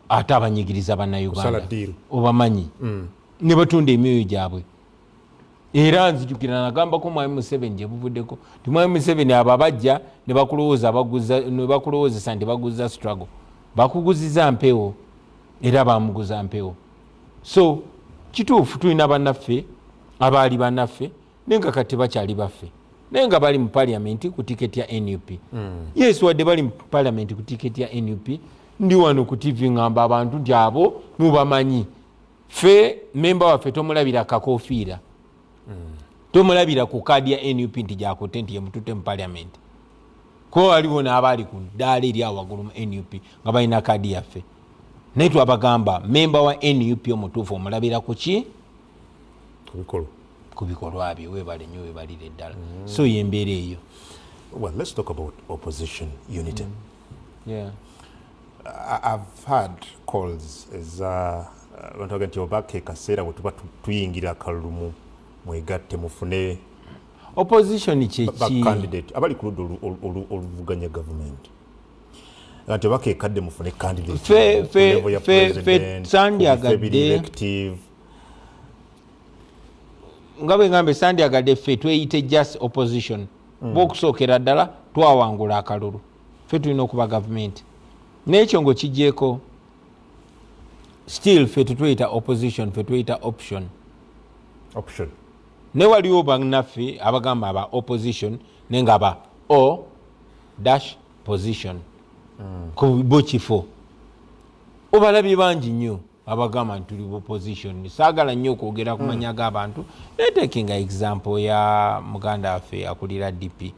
ate abanyigiriza bannayuganda obamanyi ne batunda emyoyo gyabwe. Era nzijukira nagambako Mwami Museveni gye buvuddeko ti Mwami Museveni abo abajja ne bakulowoozesa nti baguza struggle, bakuguziza mpewo era bamuguza mpewo. So kituufu tulina bannaffe abaali bannaffe naye nga kati bakyali baffe, naye nga bali mu parliament ku tiketi ya NUP. Yes, wadde bali mu parliament ku tiketi ya NUP, ndi wano ku TV ngamba abantu nti abo mubamanyi. Ffe memba waffe tomulabira kakofiira, tomulabira ku kaadi ya NUP nti gyakotte nti yemutute mu parliament. Ko waliwo n'abaali ku ddaala eri awo waggulu mu NUP nga balina kaadi yaffe, naye twabagamba memba wa NUP omutuufu omulabira ku ki? Ku bikolwa bye. Weebale nnyo, weebalire eddala. So y'embeera eyo. Well, let's talk about opposition unity. Yeah. I've had calls as abantu nti obake kaseera bwe tuba tuyingira akalulu mwegatte mufune opposition kyeki candidate abali ku ludda oluvuganya government nti obake kadde mufune candidate fe sandyagadde nga bwe ngambe sandyagadde ffe tweyite just opposition bw'okusookera ddala twawangula akalulu, ffe tulina okuba government. N'ekyo ng'okigyeko still ffe tetweyita opposition, ffe tweyita option. Ne waliwo bannaffe abagamba aba opposition naye nga ba o-position ku bo kifo. Obalabye bangi nnyo abagamba nti tuli opposition. Saagala nnyo okwogera ku manya g'abantu, naye taking example ya muganda waffe akulira DP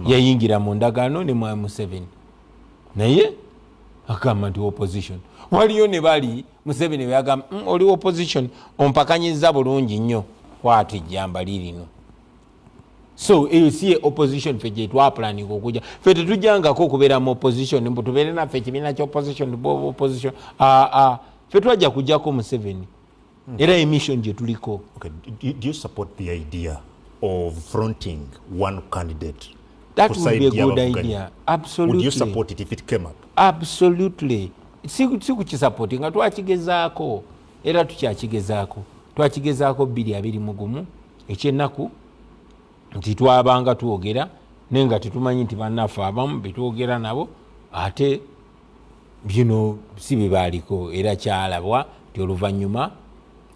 yayingira mu ndagaano ne Mwami Museveni naye agamba nti opposition. Waliyo ne bali Museveni byagamba oli opposition ompakanyiza bulungi nnyo kwati ejjamba lirino. So eyo si opposition ffe gye twapulaninga okujja. Ffe tetujjangako okubeera mu opposition mbu tubeere naffe ekibiina ky'opposition opposition. Ffe twajja kujjako Museveni era emission gye tuliko. Okay. Do you support the idea of fronting one candidate? That would be a good idea. Absolutely. Would you support it if it came up? Absolutely. Si kukisapoti nga twakigezaako era tukyakigezaako. Twakigezaako 2021 ekyennaku nti twabanga twogera naye nga tetumanyi nti bannaffe abamu betwogera nabo ate bino si bibaaliko era kyalabwa nti oluvannyuma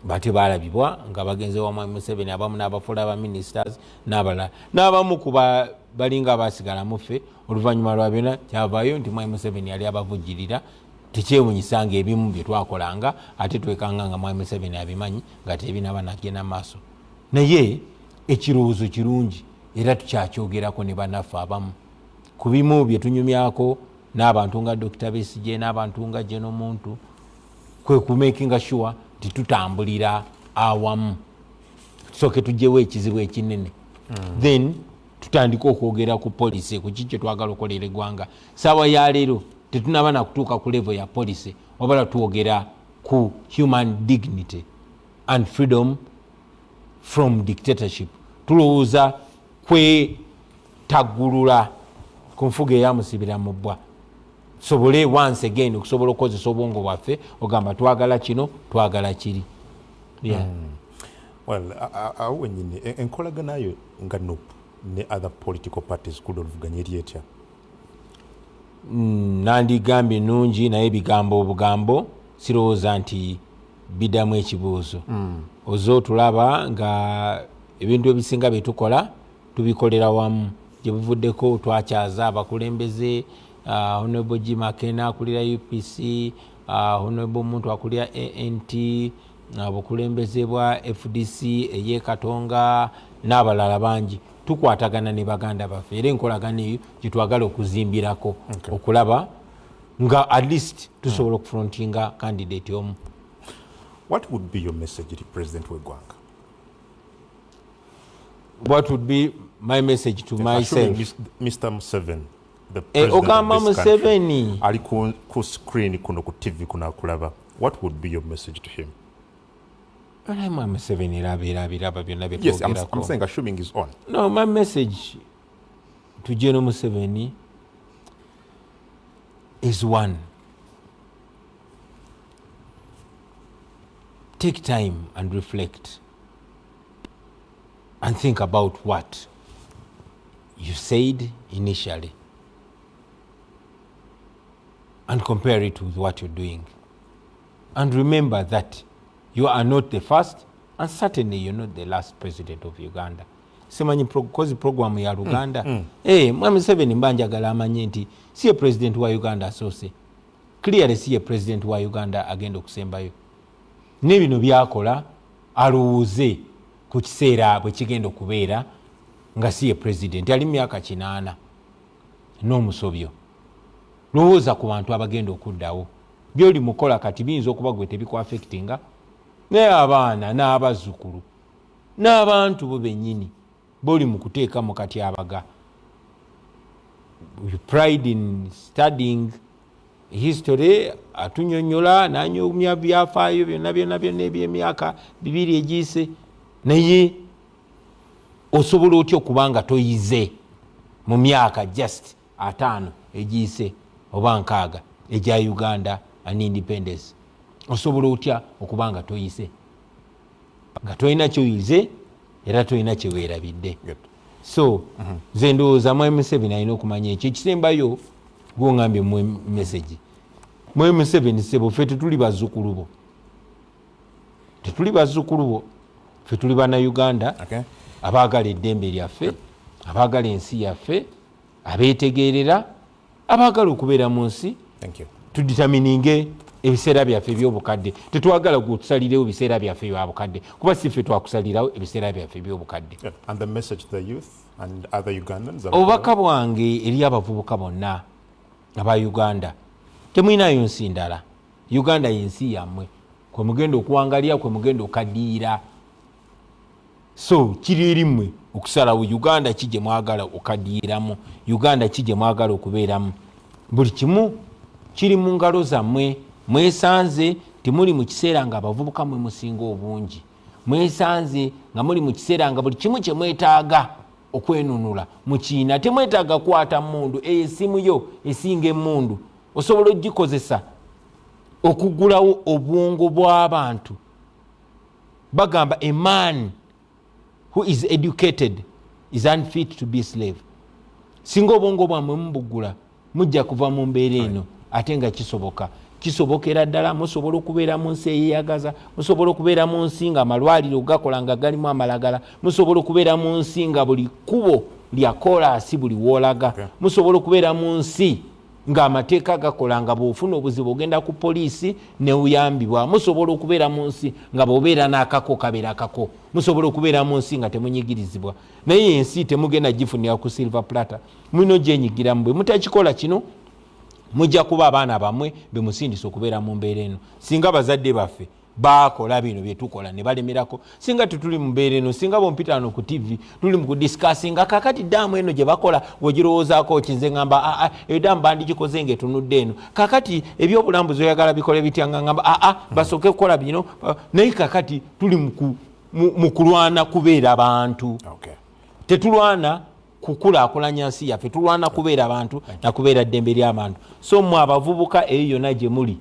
bate balabibwa nga bagenze wa Mwami Museveni abamu n'abafuula ba ministers n'abalala n'abamu kuba balinga abasigala muffe oluvannyuma lwa byonna kyavaayo nti Mwami Museveni yali abavujjirira. Tekyewunyisanga ebimu bye twakolanga ate twekanga nga Mwami Museveni abimanyi nga tebinaba nagenda maaso. Naye ekirowoozo kirungi era tukyakyogerako ne bannaffe abamu ku bimu bye tunyumyako n'abantu nga Dr. Besigye n'abantu nga Jeno Muntu kwe kumakinga sure titutambulira awamu tusooke tugyewo ekizibu ekinene then tutandika okwogera ku policy ku kiki twagala okolera eggwanga saawa ya leero tetunaba na kutuuka ku level ya policy wabala twogera ku human dignity and freedom from dictatorship tulowooza kwetaggulula ku nfuga eyamusibira mu bbwa tusobole once again okusobola okukozesa obwongo bwaffe ogamba twagala kino twagala kiri awo wenyini enkolaganayo nga NUP ne other political parties kudoluvuganya eri etya nandigambye nungi naye ebigambo obugambo sirowooza nti biddamu ekibuuzo ozo tulaba nga ebintu ebisinga byetukola tubikolera wamu gye buvuddeko twakyaza abakulembeze Honorable G. Makena akulira UPC Honorable Muntu akulira ANT obukulembeze bwa FDC eye Katonga n'abalala bangi tukwatagana ne baganda baffe era enkolagana eyo gyetwagala okuzimbirako okulaba nga at least tusobola okufrontinga candidate omu. What would be your message to President Wegwanga? What would be my message to myself? Mr. Museveni, the president of this country, ali ku screen kuno ku TV kuna akulaba. What would be your message to him? Yes, I'm saying assuming he's on. No, my message to General Museveni is one. Take time and reflect and think about what you said initially and compare it with what you're doing. And remember that you are not the first and certainly you're not the last president of Uganda. Simanyi kozi program ya Uganda. Mwami Museveni mbanjagala amanye nti siye president wa Uganda asose. Clearly siye president wa Uganda agenda okusembayo. Nebino byakola alowooze ku kiseera bwe kigenda okubeera nga siye president ali myaka 8 n'omusobyo. Lowooza ku bantu abagenda okuddawo. Byoli mukola kati biyinza okuba gwe tebikwaffectinga naye abaana n'abazzukulu n'abantu bo bennyini boli mu kuteeka mu kati abaga. Pride in studying history atunyonyola n'anyumya byafaayo byonna eby'emyaka 2 egiyise naye osobola otya okubanga toyize mu myaka just 5 egiyise oba 6 egya Uganda an independence. Osobola otya okubanga toyise nga toyina kyoyize era toyina kyeweerabidde. So nze ndowooza Mwami Museveni alina okumanya ekyo ekisembayo gwongambye mu message. Mwami Museveni sebo ffe tetuli bazzukulu bo, tetuli bazzukulu bo, ffe tuli bannayuganda abaagala eddembe lyaffe, abaagala ensi yaffe, abeetegeerera, abaagala okubeera mu nsi tuditamininge ebiseera byaffe eby'obukadde. Tetwagala gutusalirewo ebiseera byaffe eby'obukadde kuba si ffe twakusalirawo ebiseera byaffe eby'obukadde. And the message to the youth and other Ugandans? Obubaka bwange eri abavubuka bonna aba Uganda, temwinayo nsi ndala. Uganda y'ensi yammwe, kwe mugenda okuwangalira, kwe mugenda okaddiira. So kiri erimmwe okusalawo Uganda ki gye mwagala okaddiiramu, Uganda ki gye mwagala okubeeramu. Buli kimu kiri mu ngalo zammwe. Mwesanze temuli mu kiseera nga abavubuka mwe musinga obungi. Mwesanze nga muli mu kiseera nga buli kimu kye mwetaaga okwenunula mukiina. Temwetaaga kwata mundu esimu yo esinga emundu osobola ogikozesa okugulawo obwongo bw'abantu. Bagamba a man who is educated is unfit to be slave. Singa obwongo bwamwe mubugula mujja kuva mu mbeera eno ate nga kisobokera ddala. Musobola okubeera mu nsi eyeyagaza, musobola okubeera mu nsi nga amalwaliro gakola nga galimu amalagala, musobola okubeera mu nsi nga buli kkubo lya koolaasi buli woolaga, musobola okubeera mu nsi ng'amateeka gakola nga bw'ofuna obuzibu ogenda ku poliisi ne uyambibwa. Musobola okubeera mu nsi nga bw'obeera n'akako kabeera akako. Musobola okubeera mu nsi nga temunyigirizibwa. Naye ensi temugenda gifunira ku silver platter. Mulina gyenyigiramu. Bwe mutakikola kino mujja kuba abaana bammwe be musindisa okubeera mu mbeera eno. Singa bazadde baffe bakola bino bye tukola ne balemerako, singa tutuli mu mbeera eno, singa bompita wano ku TV tuli mu kudisikasinga kakati daamu eno gye bakola bw'ogirowoozaako kinze ngamba eyo daamu bandigikoze ng'etunudde eno. Kakati ebyobulambuzi oyagala bikole bitya nga ngamba basooke kukola bino. Naye kakati tuli mu kulwana kubeera bantu. Tetulwana kukulaakulanya nsi yaffe, tulwana kubeera abantu na kubeera ddembe ly'abantu. So mmwe abavubuka eyo yonna gye muli,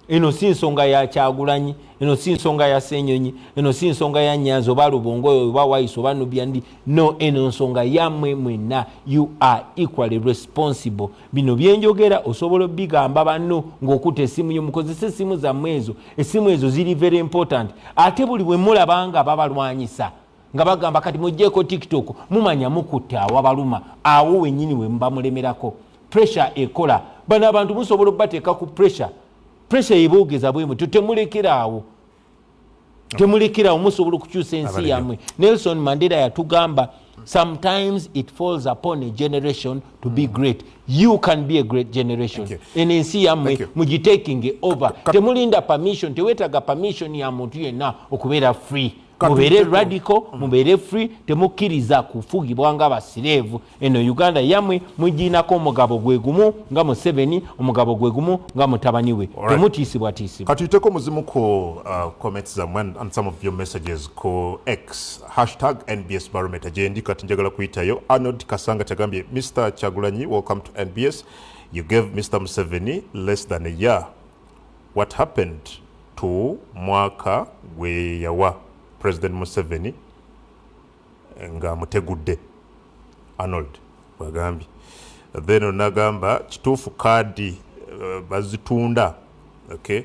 eno si nsonga ya Kyagulanyi, eno si nsonga ya Ssenyonyi, eno si nsonga ya Nyanzi oba Lubongoyo oba Wayiso oba Nubyandi. No, eno nsonga yammwe mwenna. You are equally responsible. Bino byenjogera osobola bigamba banno ng'okuta essimu yo, mukozese essimu zammwe ezo. Essimu ezo ziri very important. Ate buli bwe mulabanga babalwanyisa nga bagamba kati mujjeeko TikTok, mumanya mukutte awabaluma, awo wennyini we muba mulemerako. Pressure ekola. Bano abantu musobola okubateeka ku pressure. Pressure yeboogeza bwemu, temulekeraawo. Temulekeraawo, musobola okukyusa ensi yammwe. Nelson Mandela yatugamba, sometimes it falls upon a generation to be great. You can be a great generation. Ensi yammwe mugitaking over. Temulinda permission, teweetaga permission ya muntu yenna okubeera free. Mubeere radical, mubeere free, temukkiriza kufugibwa nga basireevu. Eno Uganda yammwe mugiinako omugabo gwe gumu nga Museveni, omugabo gwe gumu nga mutabani we. Temutiisibwatiisibwa. Kati tuteeko muzimu ku comments zammwe and some of your messages ku X #NBS Barometer gye ndi kati njagala kuyitayo. Arnold Kasanga kyagambye, Mr. Kyagulanyi, welcome to NBS. You gave Mr. Museveni less than a year. What happened to mwaka gwe yawa President Museveni nga mutegudde? Arnold bagambye. Then onagamba kituufu kaadi bazitunda. Okay.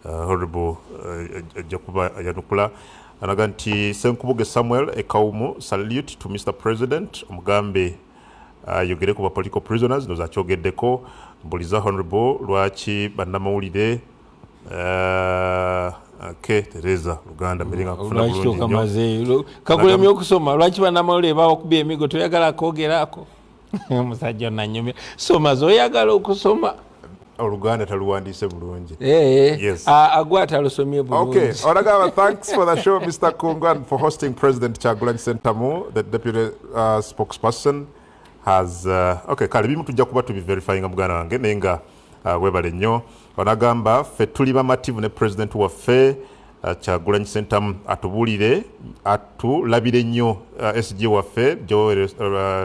Horrible Jakuba yanukula anaga nti Senkubuge Samuel Ekaumu, salute to Mr. President. Omugambe yogere ku political prisoners noza kyogeddeko. Mbuliza honorable lwaki bannamawulire Okay, Teresa Luganda miringa kufuna bulungi. Kakulemye okusoma lwaki bannamawulire bakubye emigo toyagala kwogerako. Musajja nanyumya. Soma zoyagala okusoma. Oluganda taluwandiise bulungi. Yes. Agwata lusomye bulungi. Okay, Oragaba, thanks for the show, Mr. Kungan, for hosting President Kyagulanyi Ssentamu. The deputy spokesperson has okay, kale bimu tujja kuba tubi verifying mugana wange nenga webale nnyo. Onagamba ffe tuli bamativu ne president waffe Kyagulanyi Ssentamu atubulire atulabire nnyo SG waffe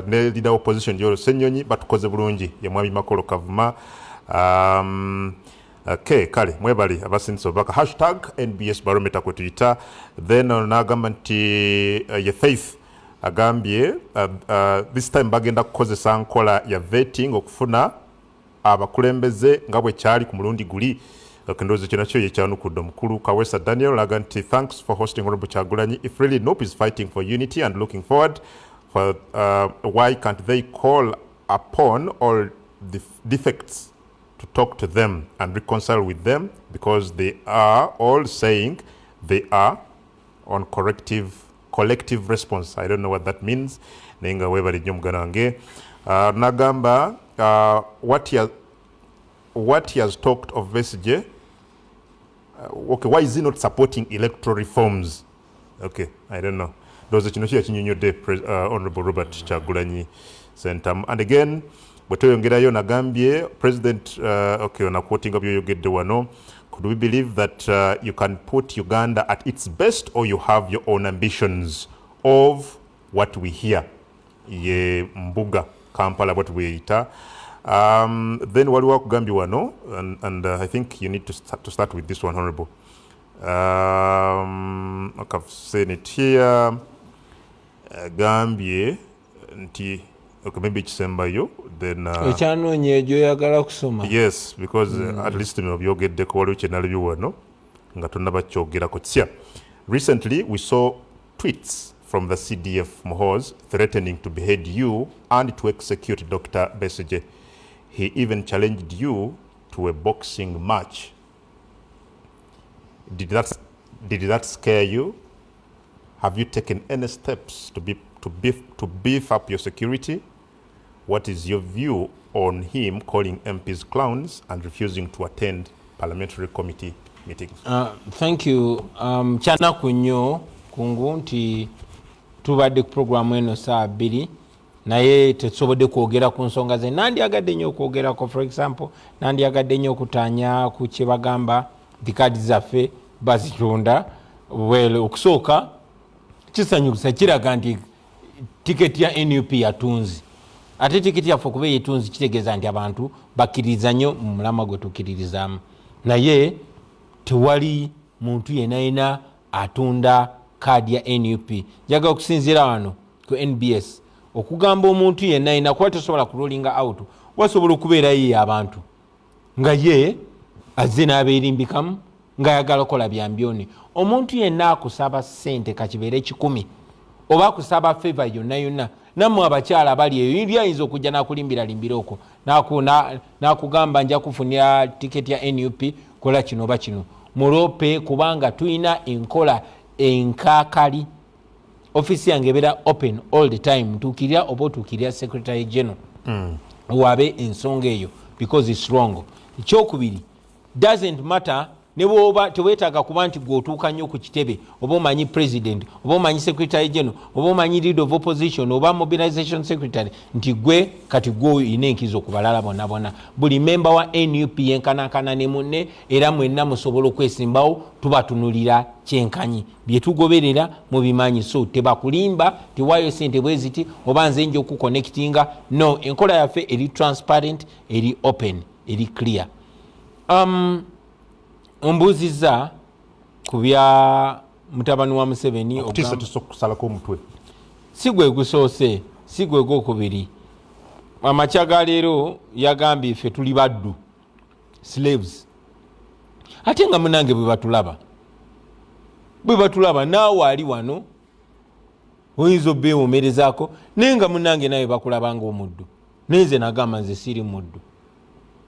ne leader opposition Joel Ssenyonyi batukoze bulungi ye Mwami Makolo Kavuma. Okay, kale mwebali abasinso obaka #NBS Barometer kwe tuyita. Then onagamba nti ye Faith agambye this time bagenda kukozesa nkola ya vetting okufuna abakulembeze nga bwe kyali ku mulundi guli. Ndowooza kino nakyo ye kyanukudde omukulu Kawesa Daniel laga nti thanks for hosting Honorable Kyagulanyi. If really NOP is fighting for unity and looking forward for why can't they call upon all the defects to talk to them and reconcile with them, because they are all saying they are on collective response. I don't know what that means. Nenga webali nnyo mugana wange. Nagamba what he has talked of Besigye. Okay, why is he not supporting electoral reforms? Okay, I don't know. Those are the Honorable Robert Kyagulanyi Ssentamu. And again, bwetoyongerayo nagambye President okay, on a quoting of yogedde wano, could we believe that you can put Uganda at its best, or you have your own ambitions of what we hear? Ye Mbuga Kampala what we ita. Then waliwo kugambye wano, and I think you need to start with this one, Honorable. Okay, I've seen it here. Gambye nti okay, maybe Kisembayo, then yes, because at least byogeddeko waliwo kyenalabyo wano nga tonnabakyogerako tsya. Recently we saw tweets from the CDF Mohoz threatening to behead you and to execute Dr. Besigye. he even challenged you to a boxing match. Did that scare you? Have you taken any steps to beef up your security? What is your view on him calling MPs clowns and refusing to attend parliamentary committee meetings? Thank you. Chana kunyo kungu nti tubadde ku programu eno saa 2 naye tetusobodde kwogera ku nsonga ze nandyagadde nnyo okwogerako. For example, nandyagadde nnyo okutaanya ku kye bagamba nti kaadi zaffe bazitunda. Well, okusooka kisanyusa kiraga nti tiketi ya NUP yatunzi. Ate tiketi yaffe okuba yetunzi kitegeeza nti abantu bakkiriza nnyo mu mulamwa gwe tukkiririzaamu. Naye tewali muntu yenayina atunda kaadi ya NUP. Njaga okusinziira wano ku NBS okugamba omuntu yenayina kuba tosobola kurolinga out wasobola okubeerayo abantu nga ye azze n'abeerimbikamu ng'ayagala okola byambyoni. Omuntu yenna akusaba ssente kakibeere 10 oba akusaba favor yonna yonna nammwe abakyala abali eyo yindi ayinza okujja n'akulimbiralimbira okwo n'akugamba nja kufunira tiketi ya NUP kola kino oba kino. Mulope kubanga tulina enkola enkaakali. Office yange ebeera open all the time. Ntuukirira oba otuukirira Secretary General waabe ensonga eyo because it's wrong. Ekyokubiri, doesn't matter ne bwoba teweetaaga kuba nti gw'otuuka nnyo ku kitebe oba omanyi president oba omanyi secretary general oba omanyi leader of opposition oba mobilization secretary nti gwe kati gwe oyina enkizo okubalala bonna bonna. Buli member wa NUP yenkanankana ne munne era mwenna musobola okwesimbawo tubatunulira kyenkanyi bye tugoberera mu bimanyi. So tebakulimba tiwaayo ssente bwe ziti oba nze nja okuconnectinga. No, enkola yaffe eri transparent, eri open, eri clear. Ombuziza ku bya mutabani wa Museveni okutisa tusokusalako omutwe sigwe gusoose sigwe gwokubiri. Amakya ga leero yagambye ffe tuli baddu slaves. Ate nga munange bwe batulaba naawe ali wano oyinza obbeewomerezaako naye nga munange nawe bakulabanga omuddu. Nenze nagamba nze siri muddu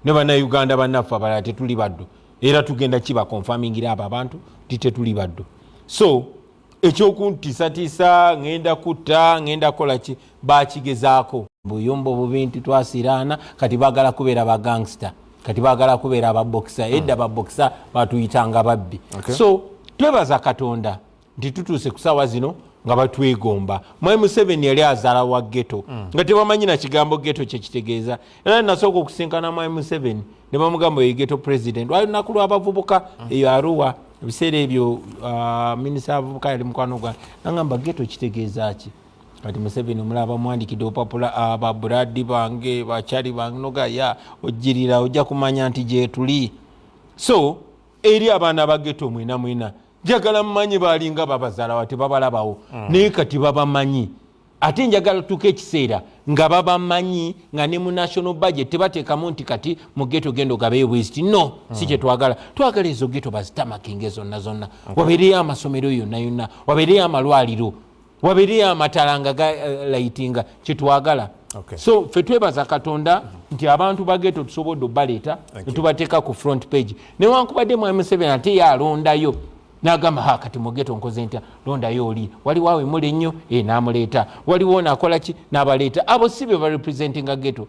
ne bannayuganda bannaffe abalala tetuli baddu era tugenda kiba confirmingira abo abantu tetuli baddu. So ekyokuntiisatiisa ngenda kutta ngenda kola ki bakigezaako buyombo bubintu twasiraana kati baagala kubeera ba gangster kati baagala kubeera ababokisa. Edda babokisa batuyitanga babbi. So twebaza Katonda nti tutuuse ku ssaawa zino nga batwegomba. Mwai Museveni yali azaala wa ghetto nga tebamanyi na kigambo ghetto kye kitegeeza. Era nasooka okusinkana Mwai Museveni ne bamugamba ye ghetto president. Wali lunaku lw'abavubuka eyo Arua ebiseera ebyo minisita abavubuka yali mukwano gwa nagamba ghetto kitegeeza ki. Kati Museveni omulaba mwandikidde opapula ababuladi bange bakyali bange noga ya ojjirira ojja kumanya nti gye tuli. So eri abaana ba ghetto mwina njagala mmanyi balinga babazaala wate babalabawo naye kati babamanyi. Ate njagala tuuka ekiseera nga babamanyi nga ne mu national budget tebateekamu nti kati mu ghetto gendo gabeeyo bweziti. No, si kye twagala. Twagala ezo ghetto bazitamakinge zonna. Wabeereyo amasomero yonna wabeereyo amalwaliro wabeereyo amatala nga galayitinga kyetwagala. So ffe twebaza Katonda nti abantu ba ghetto tusobodde obbaleeta ne tubateeka ku front page. Newankubadde Mwai Museveni ate yalondayo n'agamba kati mu ghetto nkoze ntya londayo oli waliwo awe mule nnyo n'amuleeta waliwo nakola ki n'abaleeta. Abo si be barepresentinga ghetto.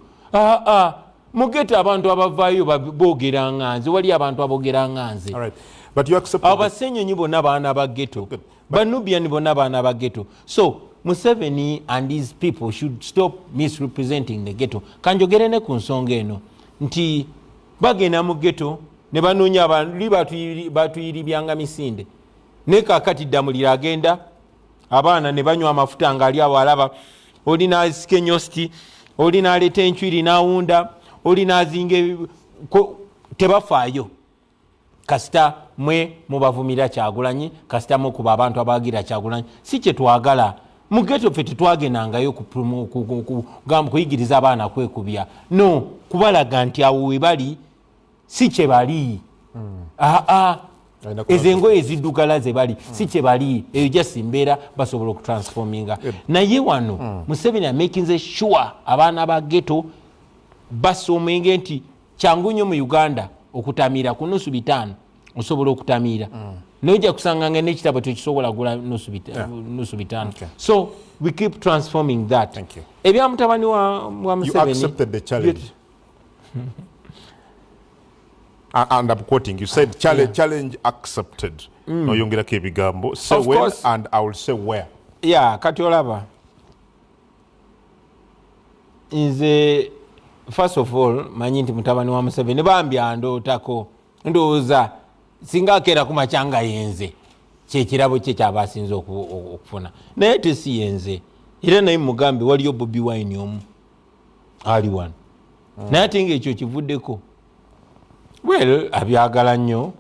Mu ghetto abantu abavaayo boogera nganze wali abantu aboogera nganze. Abasenyonyi bonna baana ba ghetto Banubian bonna baana ba ghetto. So Museveni and his people should stop misrepresenting the ghetto. Kanjogere ne ku nsonga eno nti bagenda mu ghetto ne banoonya abantu batuyiribyanga misinde ne kaakati ddamulira agenda abaana ne banywa amafuta nga ali awo alaba oli n'asika enyosti oli n'aleeta enchwiri n'awunda oli n'azinga tebafaayo. Kasita mwe mubavumira Kyagulanyi kasita mukuba abantu abagira Kyagulanyi si kye twagala. Mu ghetto ffe tetwagendangayo kuyigiriza abaana kwekubya. No, kubalaga nti awo we bali si kye bali. Ezo engoye eziddugala ze bali si kye bali. Eyo just mbeera basobola okutransforminga. Naye wano Museveni making sure abaana ba ghetto bassa omwenge nti kyangu nnyo mu Uganda okutamiira ku nusu 5 osobola okutamiira nojja kusanga nga n'ekitabo tekisobola gula nusu 5. So we keep transforming that. Ebya mutabani wa Museveni, you accepted the challenge. And I'm quoting, you said challenge accepted. No yongerako ebigambo. Say when course. And I will say where. Yeah, kati olaba. Nze first of all manyi nti mutabani wa Museveni bambya ndootako ndowooza singa akeera ku makyanga yenze kyekirabo kye kyabasinze okufuna naye tesi yenze era naye mugambe waliyo Bobi Wine omu ali wano naye ate ng'ekyo kivuddeko well abyagala nnyo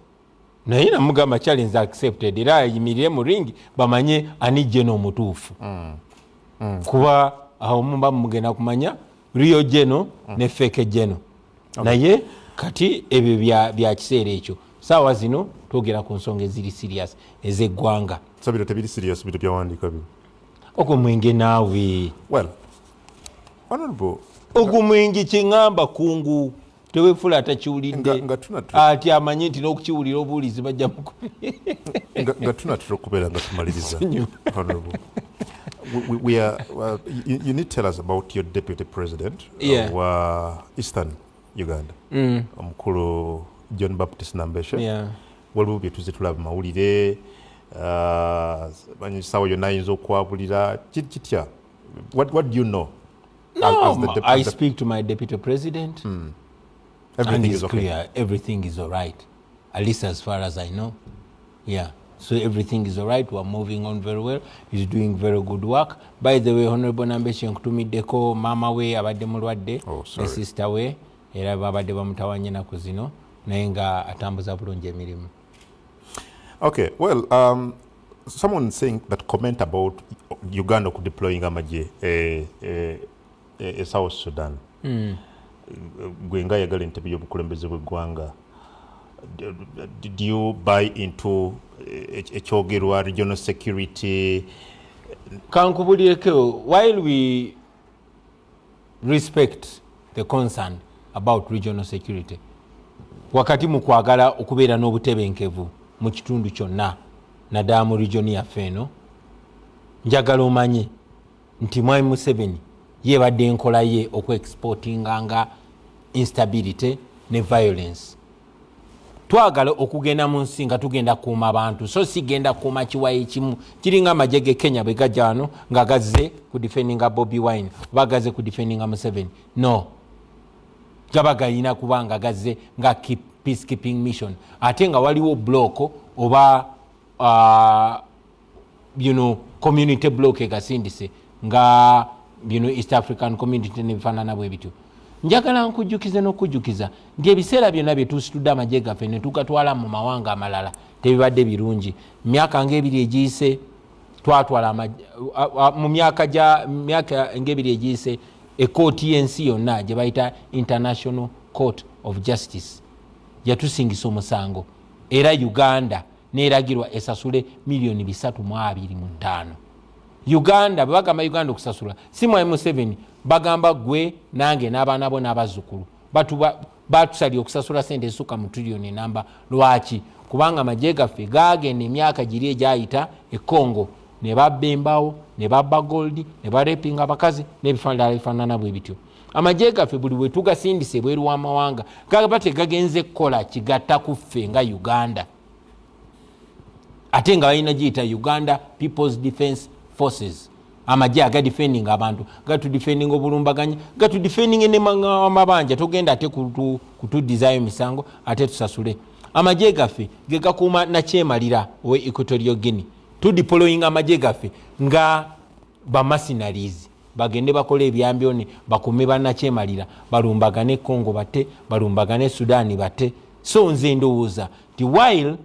naye namugamba challenge accepted era ayimirire mu ringi bamanye ani jeno omutuufu kuba awo mumba mugenda kumanya Rio Jeno ne fake Jeno. Naye kati ebyo bya kiseera ekyo. Saawa zino twogera ku nsonga eziri serious ez'eggwanga. Sabiro tebiri serious bito byawandiika bino. Okumwenge naawe. Well, honorable. Okumwenge kingamba kungu. Tewefula atakiwulidde. Ati amanyi nti n'okukiwulira obuulizi bajja mukubi. Nga tunatera okubeera nga tumaliriza. Honorable. We are. You need to tell us about your deputy president of Eastern Uganda, Mukulu John Baptist Nambeshe. Yeah. Waliwo bye tuzze tulaba mawulire banyisaawo yonna ayinza okwabulira kitya. What do you know? No, I speak to my deputy president. Everything and is okay. Clear. Everything is all right, at least as far as I know. Yeah. So everything is all right. We are moving on very well. He's doing very good work. By the way, Honorable Nambeshe nkutumiddeko mama we abadde mulwadde ne sister we era babadde bamutawanye naku zino naye nga atambuza bulungi emirimu. Okay, well, someone saying that comment about Uganda deploying amaje South Sudan. Gwe nga yagala ntebe y'obukulembeze bw'eggwanga. Did you buy into ekyogerwa regional security? Kankubulireko, while we respect the concern about regional security, wakati mu kwagala okubeera n'obutebenkevu mu kitundu kyonna naddala mu region yaffe eno, njagala omanye nti Mwami Museveni yeebadde enkola ye okweexportinganga instability ne violence. Twagala okugenda mu nsi nga tugenda kuuma abantu, so si genda kuuma kiwayi ekimu kiringa amagye ge Kenya bwe gajja wano nga gazze ku defendinga Bobi Wine oba gazze ku defendinga Museveni. No, gaba galina kubanga gazze nga peacekeeping mission ate nga waliwo block oba community block egasindise nga East African community nebifaanana bwe bityo. Njagala nkujjukize n'okujjukiza nti ebiseera byonna bye tusitudde amagye gaffe ne tugatwala mu mawanga amalala tebibadde birungi. Myaka ng'ebiri egiyise twatwala mu myaka ng'ebiri egiyise ekooti y'ensi yonna gye bayita International Court of Justice yatusingisa omusango era Uganda neeragirwa esasule milioni 325. Uganda bwe bagamba Uganda okusasula si Mwami Museveni bagamba gwe nange n'abaana bo n'abazzukulu batusalira okusasula sente ezisukka mu trillioni namba. Lwaki? Kubanga amagye gaffe gaagenda emyaka giri egyayita e Congo ne babba embawo ne babba goldi ne barepinga abakazi n'ebifaanana bwe bityo. Amagye gaffe buli bwe tugasindise bweru w'amawanga gaba tegagenze kukola kigatta ku ffe nga Uganda ate nga balina giyita Uganda People's Defence Forces. Amagye agadefending abantu gatudefending obulumbaganyi gatudefending n'amabanja togenda ate kutudizayo misango ate tusasule. Amagye gaffe ge gakuuma nakyemalira owe Equatorial Guinea tudeploying amagye gaffe nga bamercenaries bagende bakola ebyambyone bakume bannakyemalira balumbagane Congo bate balumbagane Sudan bate. So nze ndowooza ti while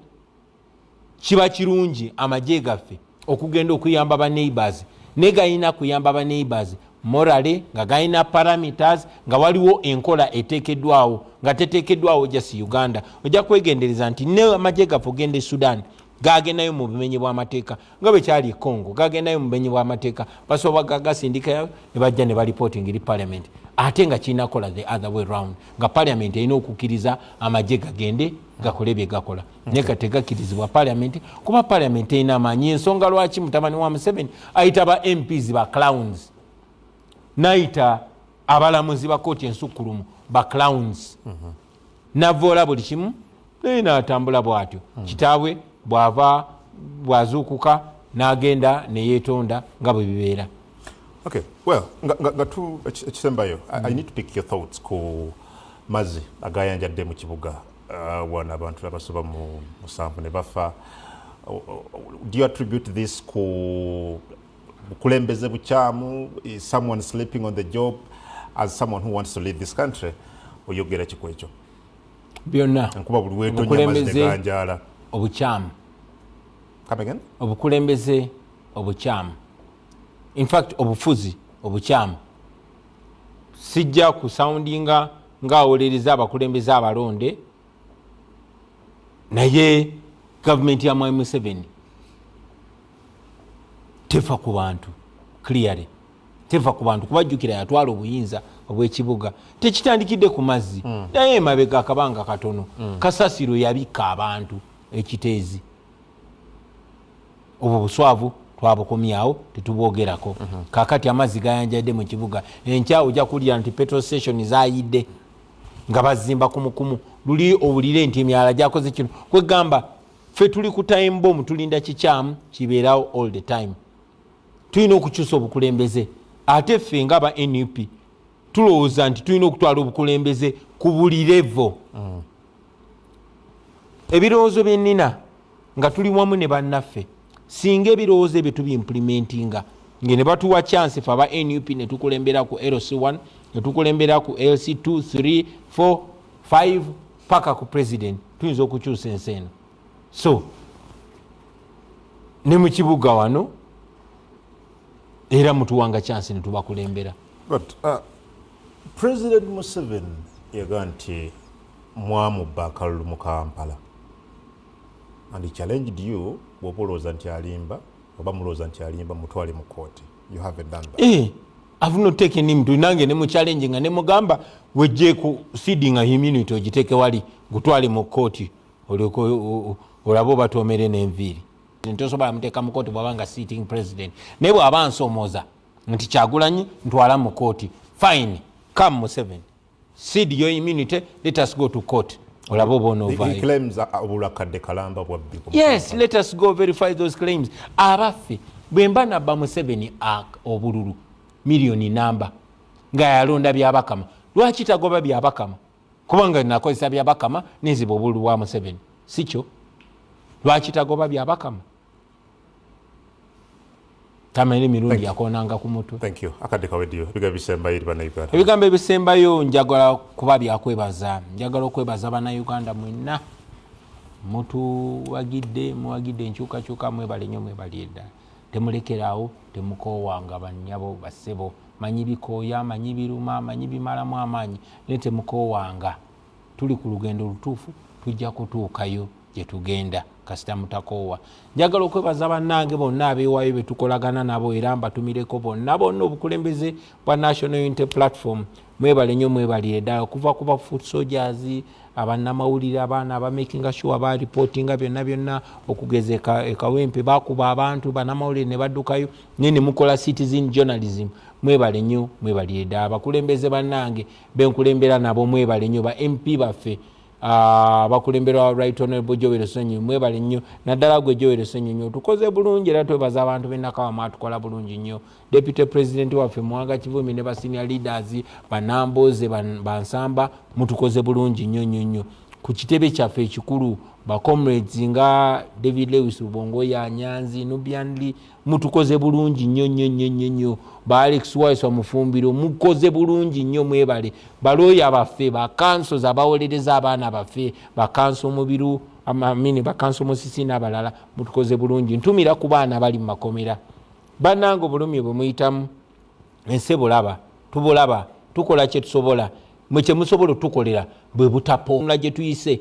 kiba kirungi amagye gaffe okugenda okuyamba ba neighbors negayina kuyamba ba neighbors morale nga gayina parameters nga waliwo enkola etekeddwawo nga tetekeddwawo just Uganda ojja kwegendereza nti ne amagye gaffe ogende Sudan gagendayo mu bumenyi bw'amateeka nga bwe kyali Congo gagendayo mu bumenyi bw'amateeka basobola gagasindikayo ne bajja ne balipoting eri parliament ate nga kinakola the other way round nga parliament erina okukkiriza amagye gagende gakole bye gakola naye kategakkirizibwa parliament kuba parliament erina amaanyi ensonga lwaki mutabani wa Museveni ayita ba MPs ba clowns nayita abalamuzi ba kooti ensukkulumu ba clowns navoola buli kimu naye n'atambula bw'atyo kitaabwe bw'ava bwazuukuka n'agenda ne yeetonda nga bwe bibeera. Okay, well, ekisembayo I need to pick your thoughts ku mazzi agayanjadde mu kibuga wana abantu abasoba mu musanvu ne bafa. Do you attribute this ku bukulembeze bukyamu? Is someone sleeping on the job as someone who wants to lead this country? Oyogera kikwekyo byonna nkuba buli weetonya mazzi ganjala obukyamu. Come again? Obukulembeze obukyamu. In fact obufuzi obukyamu. Sijja ku soundinga ng'awolereza abakulembeze abalonde naye government ya Mwai Museveni tefa ku bantu clearly tefa ku bantu kubajjukira yatwala obuyinza obw'ekibuga tekitandikidde ku mazzi naye emabega akabanga katono kasasiro yabikka abantu ekiteezi obwo buswavu twabukomyawo tetubwogerako kakati amazzi gayanjadde mu kibuga enkya ojja kulya nti petrol station zayidde nga bazimba kumukumu luli owulire nti emyala gyakoze kino kwegamba ffe tuli ku time bomb tulinda kikyamu kibeerawo all the time tulina okukyusa obukulembeze ate ffe nga ba NUP tulowooza nti tulina okutwala obukulembeze ku buli levo ebirowoozo byennina nga tuli wamu ne bannaffe singa ebirowoozo ebyo tubiimplementinga nge ne batuwa chance fe aba NUP ne tukulembera ku LC1 ne tukulembera ku LC2 3 4 5 paka ku president tuyinza okukyusa ensi eno so ne mu kibuga wano era mutuwanga chance ne tubakulembera. But President Museveni yaga nti mwamubba akalulu mu Kampala and he challenged you bw'olowooza nti alimba oba mulowooza nti alimba mutwale mu kooti. You haven't done that. I've not taken him to nange ne mu challenge nga ne mugamba wejje ku seeding a immunity ogiteke wali gutwale mu kooti oliko olabo batomere n'enviiri ntosobola muteeka mu kooti bw'abanga sitting president naye bw'aba nsomooza nti Kyagulanyi ntwala mu kooti fine come Museveni seed your immunity let us go to court. He claims obulakadde kalamba bwabbi. Yes, let us go verify those claims. Abaffe bwemba nabba Museveni obululu million namba nga yalonda byabakama lwaki tagoba byabakama kubanga nakozesa byabakama neziba obululu bwa Museveni sikyo lwaki tagoba byabakama tamene mirundi yakonanga ku mutwe. Thank you. Akadde kawedio ebigambo ebisembayo eri bannayuganda. Ebigambo ebisembayo njagala kuba byakwebaza njagala okwebaza bannayuganda mwenna muwagidde enkyukakyuka mwebale nnyo mwebali edda temulekerawo temukoowanga bannyabo bassebo manyi bikooya manyi biruma manyi bimalamu amaanyi naye temukoowanga tuli ku lugendo lutuufu tujja kutuukayo gye tugenda kasita mutakoowa. Njagala okwebaza bannange bonna abeewaayo be tukolagana nabo era mbatumireko bonna obukulembeze bwa National Unity Platform mwebale nnyo mwebalire ddala okuva ku ba foot soldiers abannamawulire abaana abamakinga sure aba reportinga byonna okugeza ekawempe bakuba abantu bannamawulire ne baddukayo naye ne mukola citizen journalism mwebale nnyo mwebalire ddala. Abakulembeze bannange benkulembera nabo mwebale nnyo ba MP baffe bakulembera Right Honorable Joel Ssenyu mwebale nnyo naddala gwe Joel Ssenyu tukoze bulungi era twebaza abantu b'ennakawa mwatukola bulungi nnyo. Deputy President waffe Mwanga Kivumi ne ba senior leaders banamboze bansamba mutukoze bulungi nnyo ku kitebe kyaffe ekikulu ba comrades nga David Lewis Ubongo ya Nyanzi Nubianli mutukoze bulungi nnyo ba Alex Wise wa Mufumbiro mukoze bulungi nnyo mwebale baloya baffe ba councils abawolereza abaana baffe ba council mubiru amini ba council musisi n'abalala mutukoze bulungi ntumira ku baana bali mu makomera bannange bulumi bwe muyitamu ense bulaba tubulaba tukola kye tusobola mwe kye musobola tukolera bwe butapola gye tuyise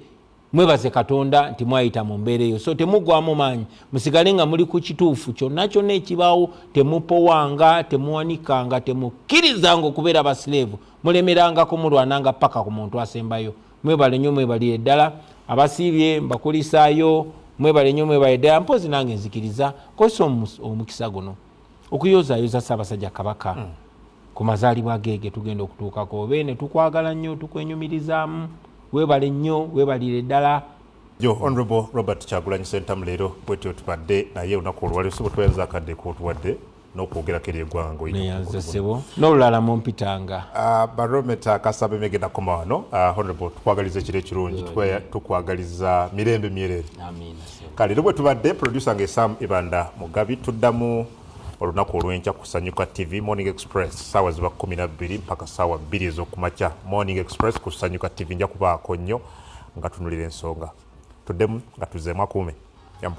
mwebaze Katonda nti mwayita mu mbeera eyo so temugwamu maanyi musigale nga muli ku kituufu kyonna kyonna ekibaawo temupowanga temuwanikanga temukkirizanga okubeera basileevu mulemerangako mulwananga paka ku muntu asembayo mwebale nnyo mwebalire ddala abasiibye mbakulisaayo mwebale nnyo mwebale ddala mpozi nange nzikiriza kozesa omukisa guno okuyozaayoza Ssaabasajja Kabaka ku mazaalibwa geege tugenda okutuukako beene tukwagala nnyo tukwenyumirizaamu webale nnyo webalire ddala yo Honorable Robert Kyagulanyi Ssentamu leero bwetyo tubadde naye olunaku olwali so bwetwenza akadde k'otuwadde n'okwogerako eri eggwanga neyanza ssebo n'olulala mumpitanga Barometer Kasaba megenda koma wano Honorable tukwagaliza ekiro ekirungi tukwagaliza mirembe myerere kale leero bwe tubadde producer nge Sam Ibanda Mugabi tuddamu olunaku olw'enkya ku Sanyuka TV Morning Express saawa ziba 12 mpaka saawa 2 ez'okumakya Morning Express ku Sanyuka TV nja kubaako nnyo nga tunulira ensonga tuddemu nga tuzeemu akuume yambo